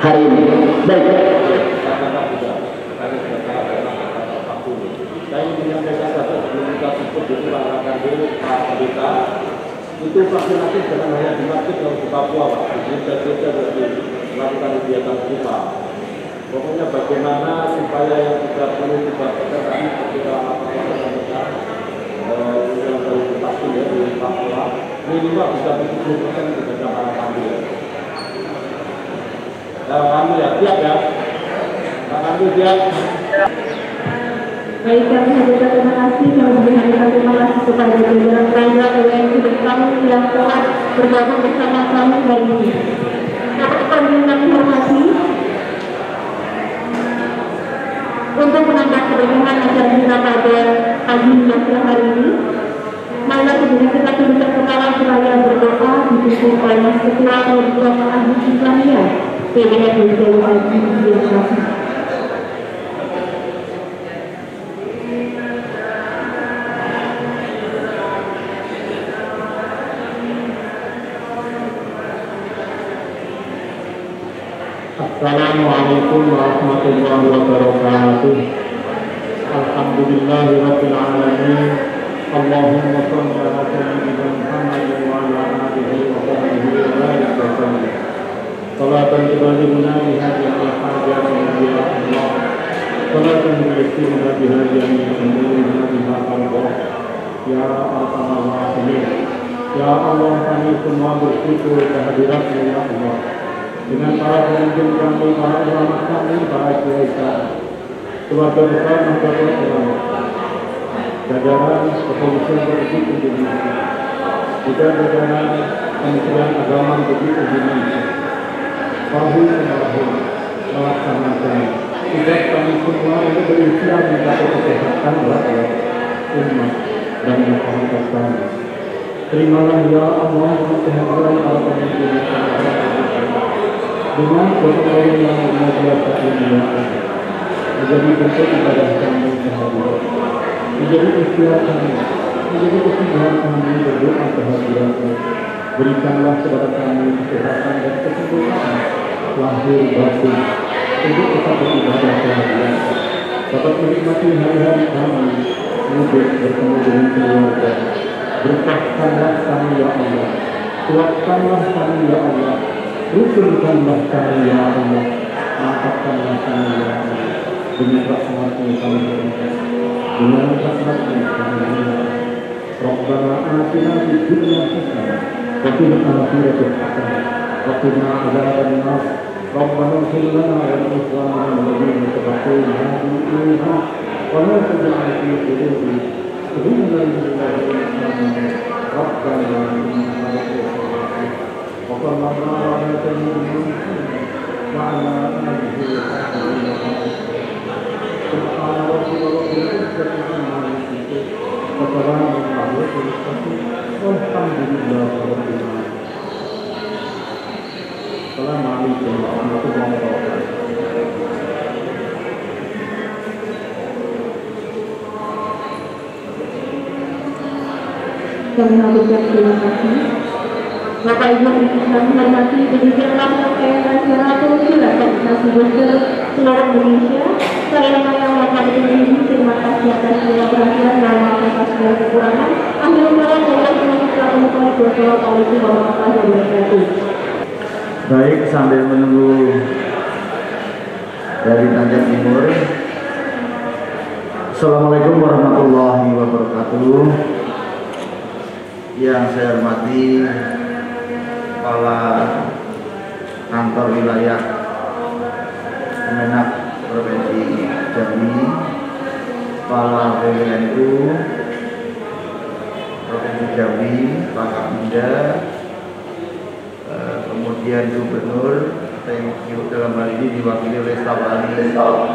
hari ini. Baik. Saya ingin menyampaikan satu sebelum kita tutup di Pak Abita, itu vaksinasi jangan hanya di masjid atau di Papua, Pak. Di desa-desa melakukan kegiatan kita. Pokoknya bagaimana supaya yang tidak perlu dibahas tadi ketika yang baru divaksin di Papua minimal bisa 70% sudah para kami. Kami ya siap ya. Kami siap. Baik, kami hadirkan terima kasih. Kami hadirkan terima kasih kepada jajaran pelajar PWNU dan kami yang telah bergabung bersama kami hari ini. Dapat kami hormati untuk menambah keberkahan acara kita pada pagi yang hari ini. Maka kemudian kita tundukkan kepala seraya berdoa dipimpin oleh Ketua Majelis Ahli Islamiyah PBNU Dewi Haji Syafi'i. Assalamualaikum warahmatullahi wabarakatuh. Alhamdulillahi rabbil alamin. Allahumma shalli ala sayyidina Muhammad wa ala alihi wa sahbihi wa sallam. Salatan tubalighuna biha jami'a hajati ya Allah. Salatan tuyassiruna biha jami'a umurina biha Allah. Ya arhamar rahimin. Ya Allah, kami semua bersyukur kehadiratmu ya Allah. Dengan para pemimpin kami, para ulama kami, para kiai kami, keluarga besar Nahdlatul Ulama, jajaran Kepolisian Republik Indonesia, juga jajaran Kementerian Agama Republik Indonesia, bahu melaksanakan tugas kami semua untuk berikhtiar mencapai kesehatan rakyat, umat dan masyarakat kami. Terimalah ya Allah kehadiran para pemimpin kami dengan berbagai yang biasa ini menjadi bentuk ibadah kami kehadiran, menjadi ikhtiar kami, menjadi kesedihan kami berdoa kehadiran-Mu. Berikanlah kepada kami kesehatan dan kesembuhan lahir batin untuk tetap beribadah kehadiran, dapat menikmati hari-hari kami mudik bertemu dengan keluarga. Berkahkanlah kami ya Allah, kuatkanlah kami ya Allah, rukunkanlah kami ya Allah, mantapkanlah kami ya Allah, dengan rahmat-Mu kami berdoa, dengan rahmat-Mu kami berdoa. Rabbana atina fid dunya hasanah wa fil akhirati hasanah wa qina adzabannar. Rabbana ighfir lana wa li ikhwanina alladhina sabaquna bil iman wa la taj'al fi qulubina ghillan lil ladzina amanu rabbana innaka ra'ufur rahim. وصلى الله على سيدنا محمد وعلى آله وصحبه وسلم. سبحان ربك رب العزة عما يصفون وسلام على المرسلين والحمد لله رب العالمين. السلام عليكم ورحمة الله وبركاته. Kami hadirkan terima kasih. Bapak Ibu yang kami hormati, demikianlah rangkaian acara peluncur vaksinasi booster seluruh Indonesia. Saya menyampaikan terima kasih atas segala perhatian dan atas segala kekurangan. Akhir kata saya Wassalamualaikum warahmatullahi wabarakatuh. Baik, sambil menunggu dari Tanjung Timur. Assalamualaikum warahmatullahi wabarakatuh. Yang saya hormati Kepala Kantor Wilayah Kemenak Provinsi Jambi, Kepala PWNU Provinsi Jambi, Pak Kapolda, kemudian Gubernur, thank you, dalam hal ini diwakili oleh staf ahli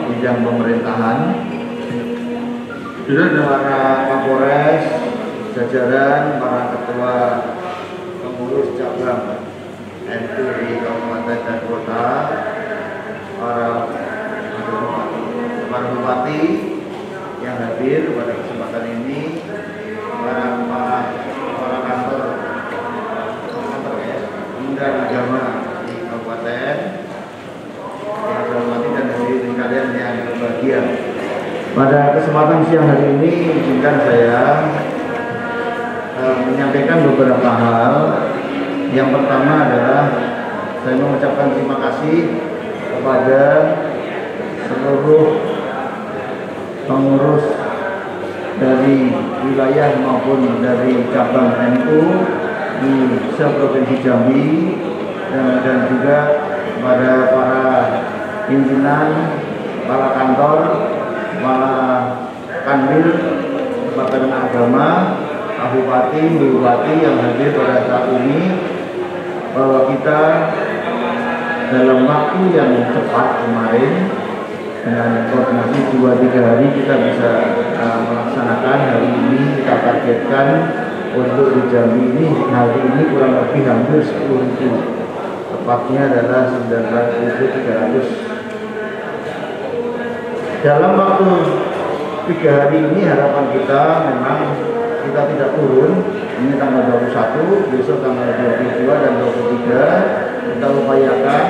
bidang pemerintahan, juga para Kapolres, jajaran, para ketua pengurus cabang NU di kabupaten dan kota, para bupati yang hadir pada kesempatan ini, para kantor Kementerian Agama di kabupaten yang saya hormati dan hadirin kalian yang berbahagia. Pada kesempatan siang hari ini izinkan saya menyampaikan beberapa hal. Yang pertama adalah saya mengucapkan terima kasih kepada seluruh pengurus dari wilayah maupun dari cabang NU di seprovinsi Jambi dan juga kepada para pimpinan, para kantor, para kanwil Kementerian Agama, Pak Bupati, Bu Bupati yang hadir pada saat ini, bahwa kita dalam waktu yang cepat kemarin dengan koordinasi 2-3 hari kita bisa melaksanakan. Hari ini kita targetkan untuk di Jambi ini hari ini kurang lebih hampir 10.000, tepatnya adalah 9.300. Dalam waktu 3 hari ini harapan kita memang kita tidak turun. Ini tanggal 21, besok tanggal 22 dan 23 kita upayakan,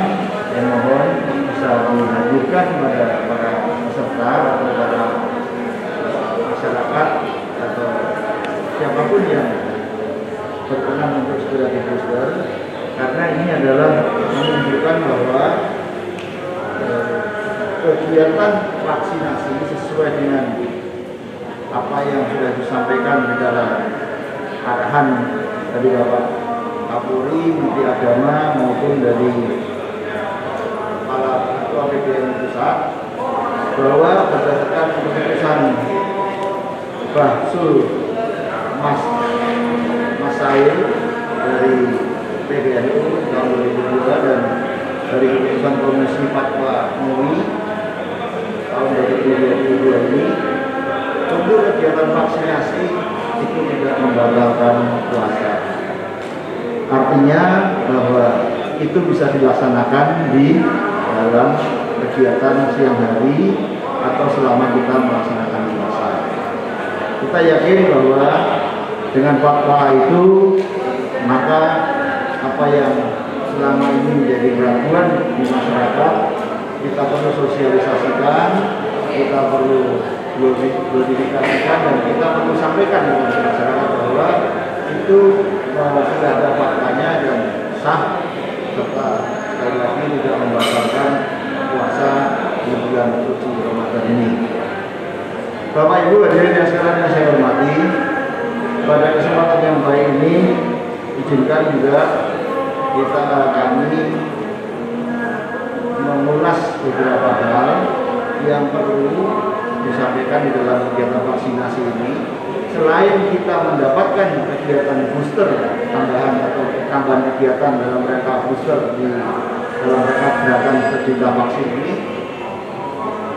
yang mohon bisa dihadirkan kepada para peserta atau para masyarakat atau siapapun yang berkenan untuk segera di booster, karena ini adalah menunjukkan bahwa kegiatan vaksinasi sesuai dengan apa yang sudah disampaikan di dalam arahan dari Bapak Kapolri, Menteri Agama maupun dari Kepala Ketua PBNU Pusat, bahwa berdasarkan keputusan Basul Mas Sail dari PBNU tahun 2002 dan dari keputusan Komisi Fatwa MUI tahun 2022 ini, untuk kegiatan vaksinasi itu tidak membatalkan puasa. Artinya bahwa itu bisa dilaksanakan di dalam kegiatan siang hari atau selama kita melaksanakan puasa. Kita yakin bahwa dengan fatwa itu, maka apa yang selama ini menjadi keraguan di masyarakat, kita perlu sosialisasikan, kita perlu glorifikasikan, dan kita perlu sampaikan kepada masyarakat bahwa itu sudah ada faktanya dan sah, serta sekali lagi tidak membatalkan puasa di bulan suci Ramadan ini. Bapak Ibu hadirin yang sekalian yang saya hormati, pada kesempatan yang baik ini izinkan juga kami mengulas beberapa hal yang perlu disampaikan di dalam kegiatan vaksinasi ini. Selain kita mendapatkan kegiatan booster tambahan atau tambahan kegiatan dalam rangka booster di dalam rangka gerakan sejuta vaksin ini,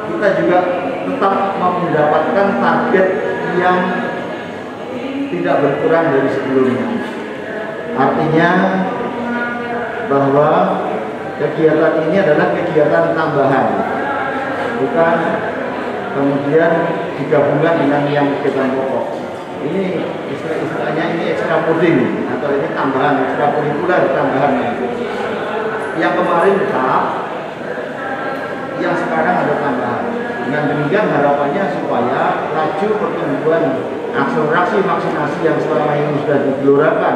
kita juga tetap mendapatkan target yang tidak berkurang dari sebelumnya. Artinya bahwa kegiatan ini adalah kegiatan tambahan, bukan kemudian digabungkan dengan yang kegiatan pokok. Ini istilahnya ini ekstra puding atau ini tambahan, ekstra kurikuler tambahan. Yang kemarin tetap yang sekarang ada tambahan. Dengan demikian harapannya supaya laju pertumbuhan akselerasi vaksinasi yang selama ini sudah digelurakan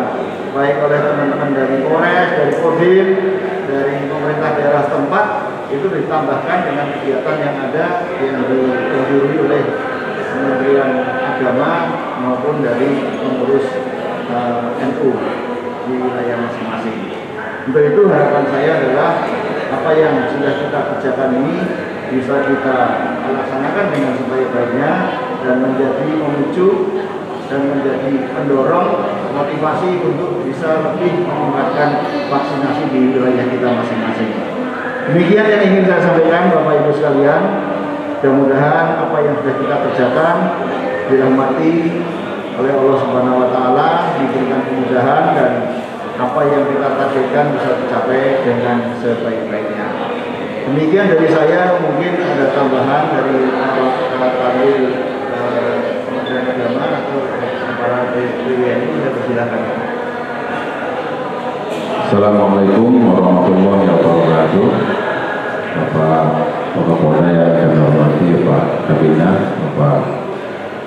baik oleh teman-teman dari Polres, dari Kodim, dari pemerintah daerah setempat itu ditambahkan dengan kegiatan yang ada yang dihadiri oleh Kementerian Agama maupun dari pengurus NU di wilayah masing-masing. Untuk itu harapan saya adalah apa yang sudah kita kerjakan ini bisa kita laksanakan dengan sebaik-baiknya dan menjadi pemicu dan menjadi pendorong motivasi untuk bisa lebih meningkatkan vaksinasi di wilayah kita masing-masing. Demikian yang ingin saya sampaikan Bapak Ibu sekalian. Mudah-mudahan apa yang sudah kita kerjakan dirahmati oleh Allah Subhanahu wa taala, diberikan kemudahan dan apa yang kita targetkan bisa tercapai dengan sebaik-baiknya. Demikian dari saya, mungkin ada tambahan dari Kadil Kementerian Agama atau para BWNI, saya persilakan. Assalamualaikum warahmatullahi wabarakatuh. Bapak Kapolda yang kami hormati, Pak Kabinda, Bapak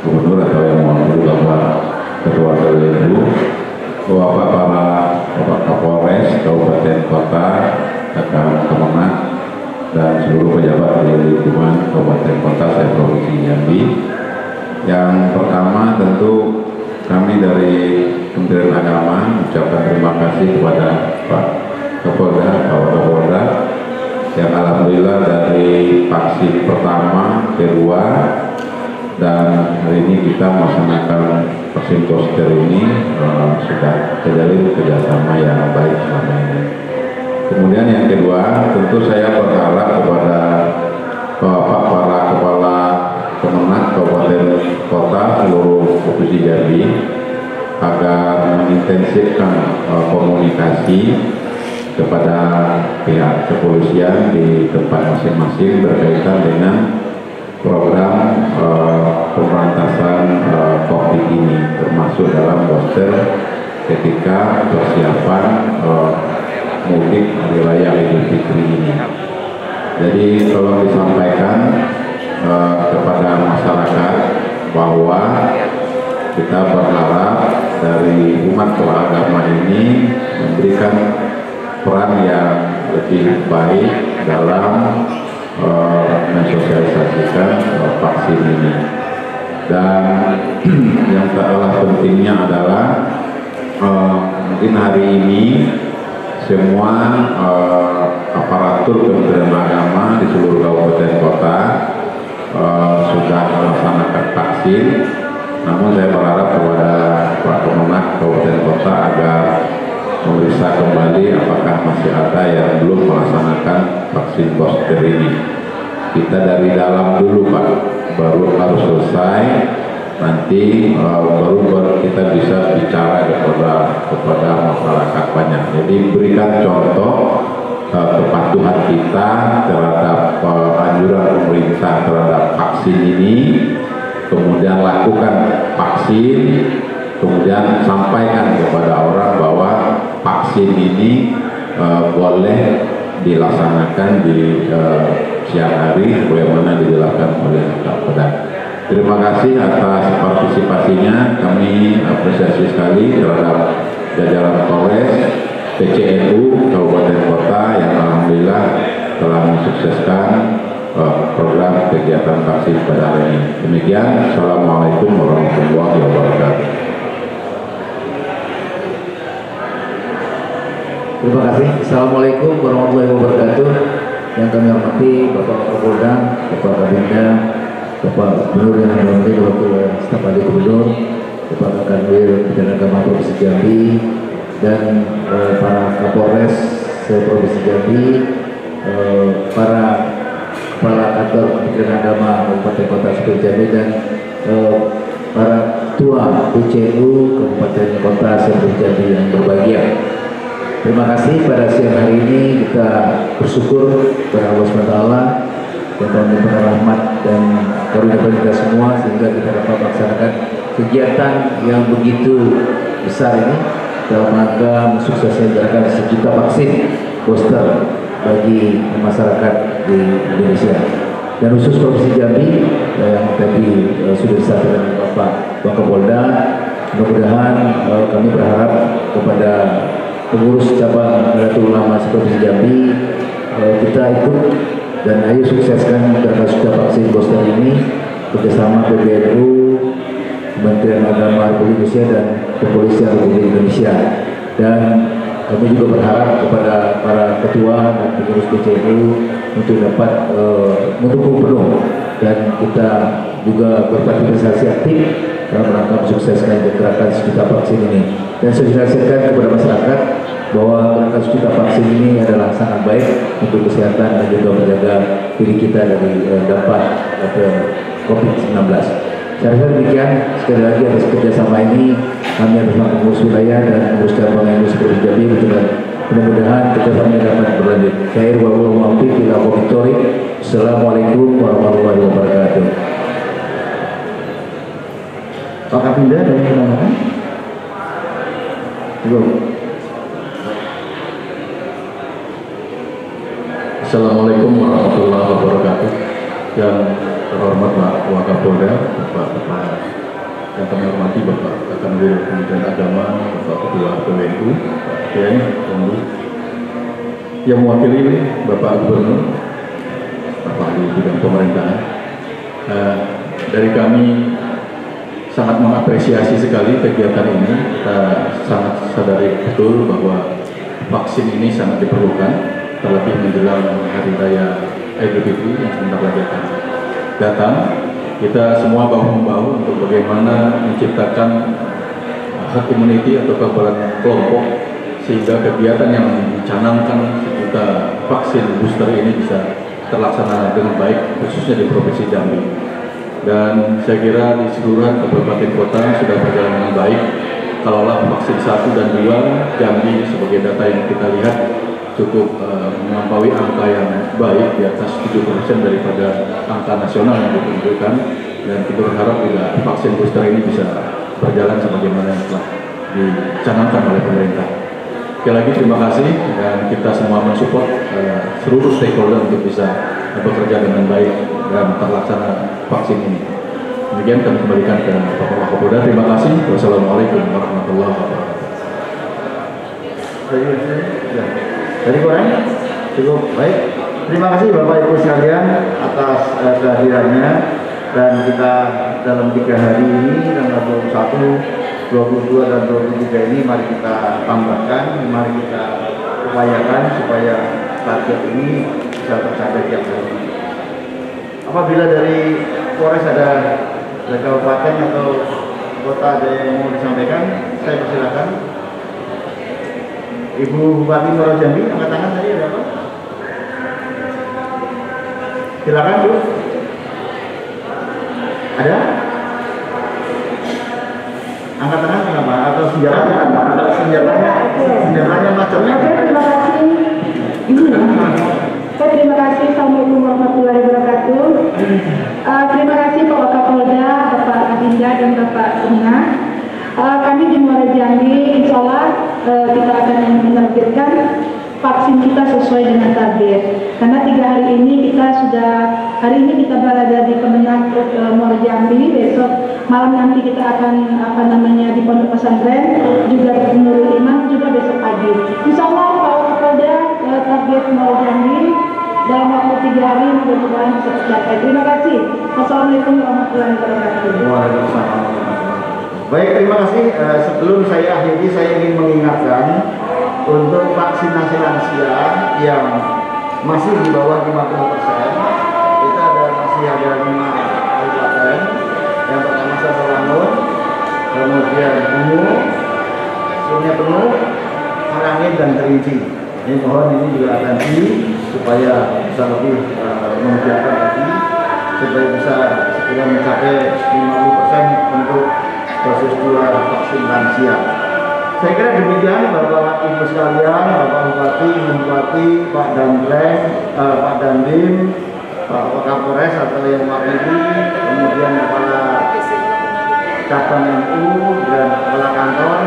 Gubernur atau yang mewakili Bapak Ketua KWNU, Bapak Kapolres Kabupaten Kota, Kakak Kemenang, dan seluruh pejabat di lingkungan Kabupaten Kota saya Provinsi Jambi. Yang pertama tentu kami dari Kementerian Agama mengucapkan terima kasih kepada Pak Kapolda, Bapak Kapolda, yang alhamdulillah dari vaksin pertama, kedua, dan hari ini kita melaksanakan vaksin booster ini sudah terjalin kerjasama yang baik selama ini. Kemudian yang kedua, tentu saya berharap kepada Bapak para kepala Kemenang Kabupaten Kota seluruh Provinsi Jambi agar mengintensifkan komunikasi kepada pihak kepolisian di tempat masing-masing berkaitan dengan program pemberantasan COVID ini, termasuk dalam booster ketika persiapan mudik hari raya Idul Fitri ini. Jadi tolong disampaikan kepada masyarakat bahwa kita berharap dari umat beragama ini memberikan peran yang lebih baik dalam mensosialisasikan vaksin ini. Dan yang tak kalah pentingnya adalah mungkin hari ini semua aparatur Kementerian Agama di seluruh kabupaten kota sudah melaksanakan vaksin. Namun saya berharap kepada Pak Kemenang Kabupaten Kota agar memeriksa kembali apakah masih ada yang belum melaksanakan vaksin booster ini. Kita dari dalam dulu Pak, baru harus selesai, nanti baru kita bisa bicara kepada masyarakat banyak. Jadi berikan contoh kepatuhan kita terhadap anjuran pemerintah terhadap vaksin ini, kemudian lakukan vaksin, kemudian sampaikan kepada orang bahwa vaksin ini boleh dilaksanakan di siang hari sebagaimana dijelaskan oleh Kapolda. Terima kasih atas partisipasinya, kami apresiasi sekali terhadap jajaran Polres, PCNU Kabupaten Kota yang alhamdulillah telah mensukseskan program kegiatan vaksin pada hari ini. Demikian, Assalamualaikum warahmatullahi wabarakatuh. Terima kasih. Assalamualaikum warahmatullahi wabarakatuh. Yang kami hormati Bapak Kapolda, Bapak Kabinda, Bapak Gubernur yang hormati Bapak Staf Ahli Gubernur, Bapak Kanwil Kementerian Agama Provinsi Jambi, dan para Kapolres Provinsi Jambi, para kepala kantor Kementerian Agama Kabupaten Kota Provinsi Jambi, dan para ketua PCNU Kabupaten Kota Provinsi Jambi yang berbahagia. Terima kasih pada siang hari ini kita bersyukur kepada Allah SWT yang telah memberikan rahmat dan karunia kita semua sehingga kita dapat melaksanakan kegiatan yang begitu besar ini dalam rangka mensukseskan gerakan 1 juta vaksin booster bagi masyarakat di Indonesia. Dan khusus Provinsi Jambi yang tadi sudah disampaikan Bapak Wakapolda, mudah-mudahan kami berharap kepada pengurus cabang Nahdlatul Ulama Provinsi Jambi, kita ikut dan ayo sukseskan gerakan sudah vaksin booster ini bersama PBNU, Kementerian Agama Republik Indonesia dan Kepolisian Republik Indonesia. Dan kami juga berharap kepada para ketua dan pengurus BCNU untuk dapat mendukung penuh, dan kita juga berpartisipasi aktif dalam rangka mensukseskan gerakan sejuta vaksin ini. Dan sosialisasikan kepada masyarakat bahwa gerakan sejuta vaksin ini adalah sangat baik untuk kesehatan dan juga menjaga diri kita dari dampak COVID-19. Saya rasa demikian. Sekali lagi atas kerjasama ini kami bersama pengurus wilayah dan pengurus cabang NU Provinsi Jambi mudah-mudahan kerjasama dapat berlanjut. Saya Irwal Bila Komitori. Assalamualaikum warahmatullahi wabarakatuh. Pak Kapinda dari mana? Assalamualaikum warahmatullahi wabarakatuh. Yang terhormat Pak Wakapolda, Bapak yang kami hormati Bapak Kanwil Kementerian Agama, Bapak Ketua PWNU, dan yang mewakili Bapak Gubernur, Bapak di bidang pemerintahan. Dari kami sangat mengapresiasi sekali kegiatan ini. Kita sangat sadari betul bahwa vaksin ini sangat diperlukan, terlebih menjelang Hari Raya Idul Fitri yang sebentar lagi akan datang. Kita semua bahu-membahu untuk bagaimana menciptakan herd immunity atau kekebalan kelompok, sehingga kegiatan yang dicanangkan sejuta vaksin booster ini bisa terlaksana dengan baik, khususnya di Provinsi Jambi. Dan saya kira di seluruh kabupaten kota sudah berjalan dengan baik. Kalaulah vaksin 1 dan 2, Jambi sebagai data yang kita lihat cukup melampaui angka yang baik, di atas 70% daripada angka nasional yang ditunjukkan, dan kita berharap juga vaksin booster ini bisa berjalan sebagaimana yang telah dicanangkan oleh pemerintah. Sekali lagi terima kasih, dan kita semua mensupport seluruh stakeholder untuk bisa bekerja dengan baik dan terlaksana vaksin ini. Demikian kami kembalikan ke Bapak Wakapolda. Terima kasih. Wassalamualaikum warahmatullahi wabarakatuh. Dari Koran, cukup baik. Terima kasih Bapak Ibu sekalian atas kehadirannya, dan kita dalam 3 hari ini, tanggal 21, 22 dan 23 ini mari kita tambahkan, mari kita upayakan supaya target ini bisa tercapai tiap hari. Apabila dari Polres ada kabupaten atau kota ada yang mau disampaikan, saya persilakan. Ibu Bupati Muaro Jambi, angkat tangan tadi ada apa? Silakan Bu. Ada? Angkat tangan kenapa? Atau senjatanya? Senjatanya macam. Terima kasih. Terima kasih. Assalamualaikum warahmatullahi wabarakatuh. Terima kasih Pak Wakapolda, Bapak Adinda dan Bapak Sina. Kami di Muaro Jambi, insya Allah kita akan menargetkan vaksin kita sesuai dengan target. Karena 3 hari ini hari ini kita berada di Kemenang Muaro Jambi, besok malam nanti kita akan di Pondok Pesantren, juga di Nurul Iman, juga besok pagi. Insya Allah Pak Wakapolda target Muaro Jambi dalam waktu 3 hari mudah-mudahan bisa tercapai. Terima kasih. Wassalamualaikum warahmatullahi wabarakatuh. Waalaikumsalam. Baik, terima kasih. Sebelum saya akhiri, saya ingin mengingatkan untuk vaksinasi lansia yang masih di bawah 50%, kita masih ada 5 kabupaten. Yang pertama Sasalangun, kemudian Bungu, Sungai Penuh, Karangin, dan Kerinci. Ini mohon ini juga atensi supaya bisa lebih mengerjakan lagi, supaya bisa segera mencapai 50% untuk dosis 2 vaksin lansia. Saya kira demikian Bapak Ibu sekalian, Bapak Bupati, Ibu Bupati, Pak Danrem, Pak Dandim, Pak Wakapolres atau yang mewakili, kemudian Kepala Cabang NU dan Kepala Kantor,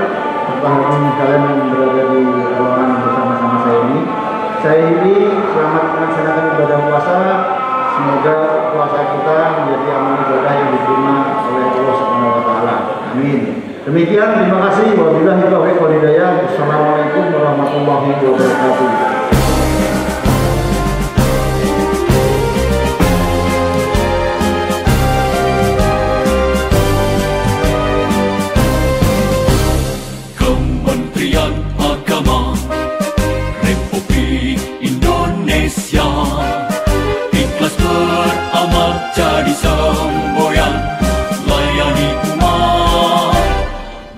Bapak Hadirin sekalian yang berada di ruangan bersama-sama saya ini. Saya ini selamat melaksanakan ibadah puasa. Semoga puasa kita menjadi amal ibadah yang diterima oleh Allah Subhanahu wa taala. Amin. Demikian, terima kasih. Wabillahi taufiq wal hidayah. Wassalamualaikum warahmatullahi wabarakatuh. Kementerian Agama Republik Indonesia ikhlas beramal jadi semboyan layani umat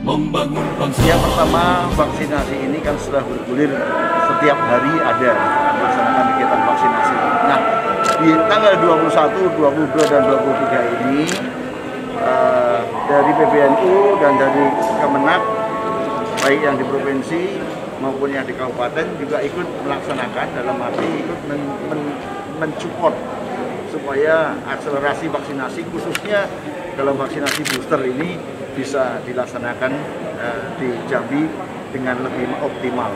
membangun bangsa. Yang pertama, vaksinasi ini kan sudah bergulir setiap hari ada melaksanakan kegiatan vaksinasi. Nah, di tanggal 21, 22 dan 23 ini dari PBNU dan dari Kemenak, baik yang di provinsi maupun yang di kabupaten juga ikut melaksanakan, dalam arti ikut mensupport supaya akselerasi vaksinasi khususnya dalam vaksinasi booster ini bisa dilaksanakan di Jambi dengan lebih optimal,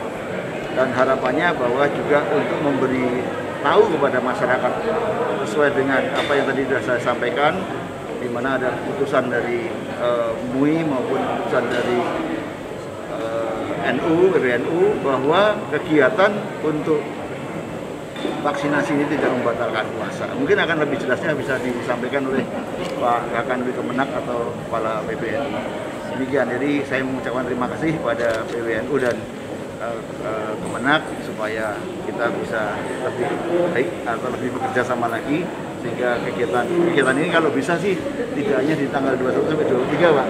dan harapannya bahwa juga untuk memberi tahu kepada masyarakat sesuai dengan apa yang tadi sudah saya sampaikan, di mana ada keputusan dari MUI maupun keputusan dari PBNU bahwa kegiatan untuk vaksinasi ini tidak membatalkan puasa. Mungkin akan lebih jelasnya bisa disampaikan oleh Pak Kakanwil Kemenak atau Kepala PBNU. Demikian, jadi saya mengucapkan terima kasih pada PBNU dan Kemenak supaya kita bisa lebih baik atau lebih bekerja sama lagi, sehingga kegiatan ini kalau bisa sih tidak hanya di tanggal 21 sampai 23 Pak,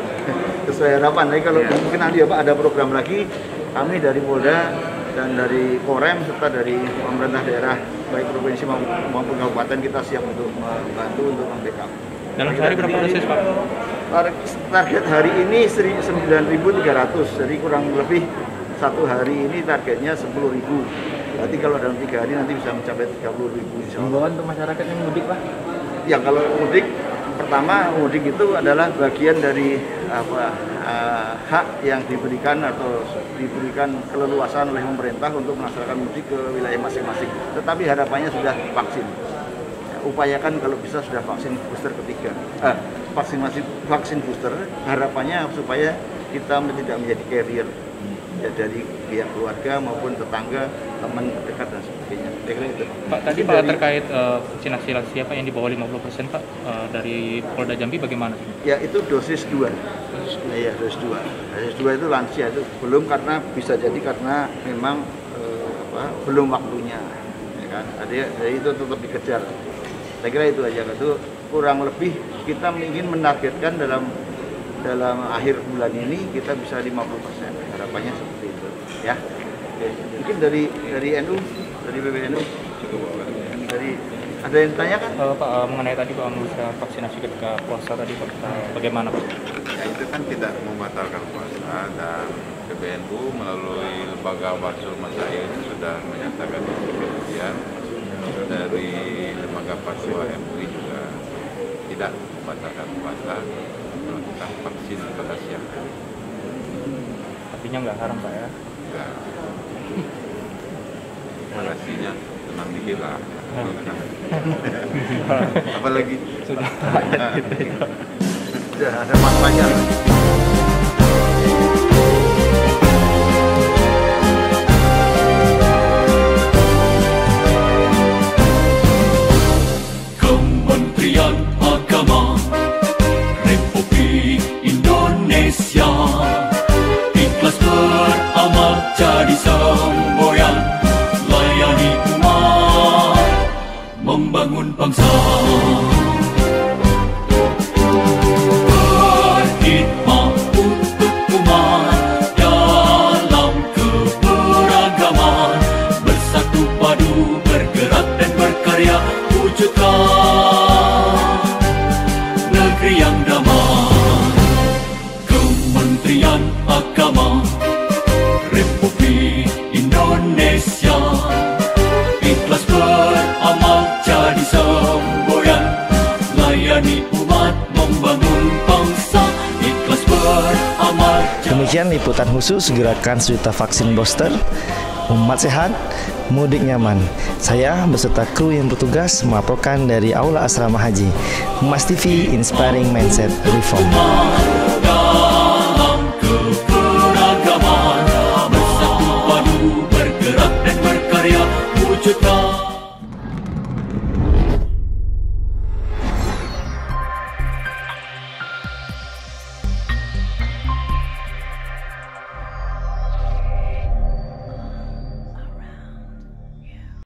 sesuai harapan. Tapi kalau mungkin nanti Pak ada program lagi, kami dari Polda dan dari Korem serta dari pemerintah daerah baik provinsi maupun kabupaten kita siap untuk membantu untuk membackup. Dalam sehari berapa dosis Pak? Target hari ini 9.300, jadi kurang lebih satu hari ini targetnya 10.000. Berarti kalau dalam 3 hari nanti bisa mencapai 30.000. Himbauan untuk masyarakat yang mudik Pak? Ya, kalau mudik, pertama mudik itu adalah bagian dari hak yang diberikan atau diberikan keleluasan oleh pemerintah untuk melaksanakan mudik ke wilayah masing-masing. Tetapi harapannya sudah vaksin. Upayakan kalau bisa sudah vaksin booster ketiga. Vaksin booster harapannya supaya kita tidak menjadi carrier ya, dari pihak keluarga maupun tetangga, teman dekat dan sebagainya. Itu. Pak, tadi Pak terkait vaksinasi lansia Pak yang di bawah 50% Pak dari Polda Jambi bagaimana? Ya, itu dosis 2. Iya, dosis 2. Dosis 2 itu lansia, itu belum, karena bisa jadi karena memang belum waktunya. Ya kan? Jadi itu tetap dikejar. Saya kira itu aja. Itu kurang lebih kita ingin menargetkan dalam akhir bulan ini kita bisa 50%. Harapannya seperti itu. Ya. Oke. Mungkin dari NU, dari PBNU, dari ada yang tanya kan? Pak, mengenai tadi Pak bisa vaksinasi ketika puasa tadi Pak, bagaimana Pak? Ya, itu kan tidak membatalkan puasa, dan PBNU melalui lembaga Basul Masail sudah menyatakan demikian. Dari lembaga Fatwa MUI juga tidak membatalkan puasa tentang vaksin pada siang hari. Artinya nggak haram Pak ya? Enggak. Manasinya tenang dikit lah. Apalagi sudah ada maknanya. Kementerian Agama Republik Indonesia ikhlas beramal jadi semboyan layani umat membangun bangsa. Berkhidmat untuk umat dalam keberagaman, bersatu padu bergerak dan berkarya wujudkan negeri yang damai. Kementerian Agama Republik Indonesia ikhlas beramal jadi semboyan layani umat membangun bangsa, ikhlas beramal. Demikian liputan khusus gerakan sejuta vaksin booster umat sehat, mudik nyaman. Saya beserta kru yang bertugas melaporkan dari Aula Asrama Haji. Humas TV, Inspiring Mindset Reform.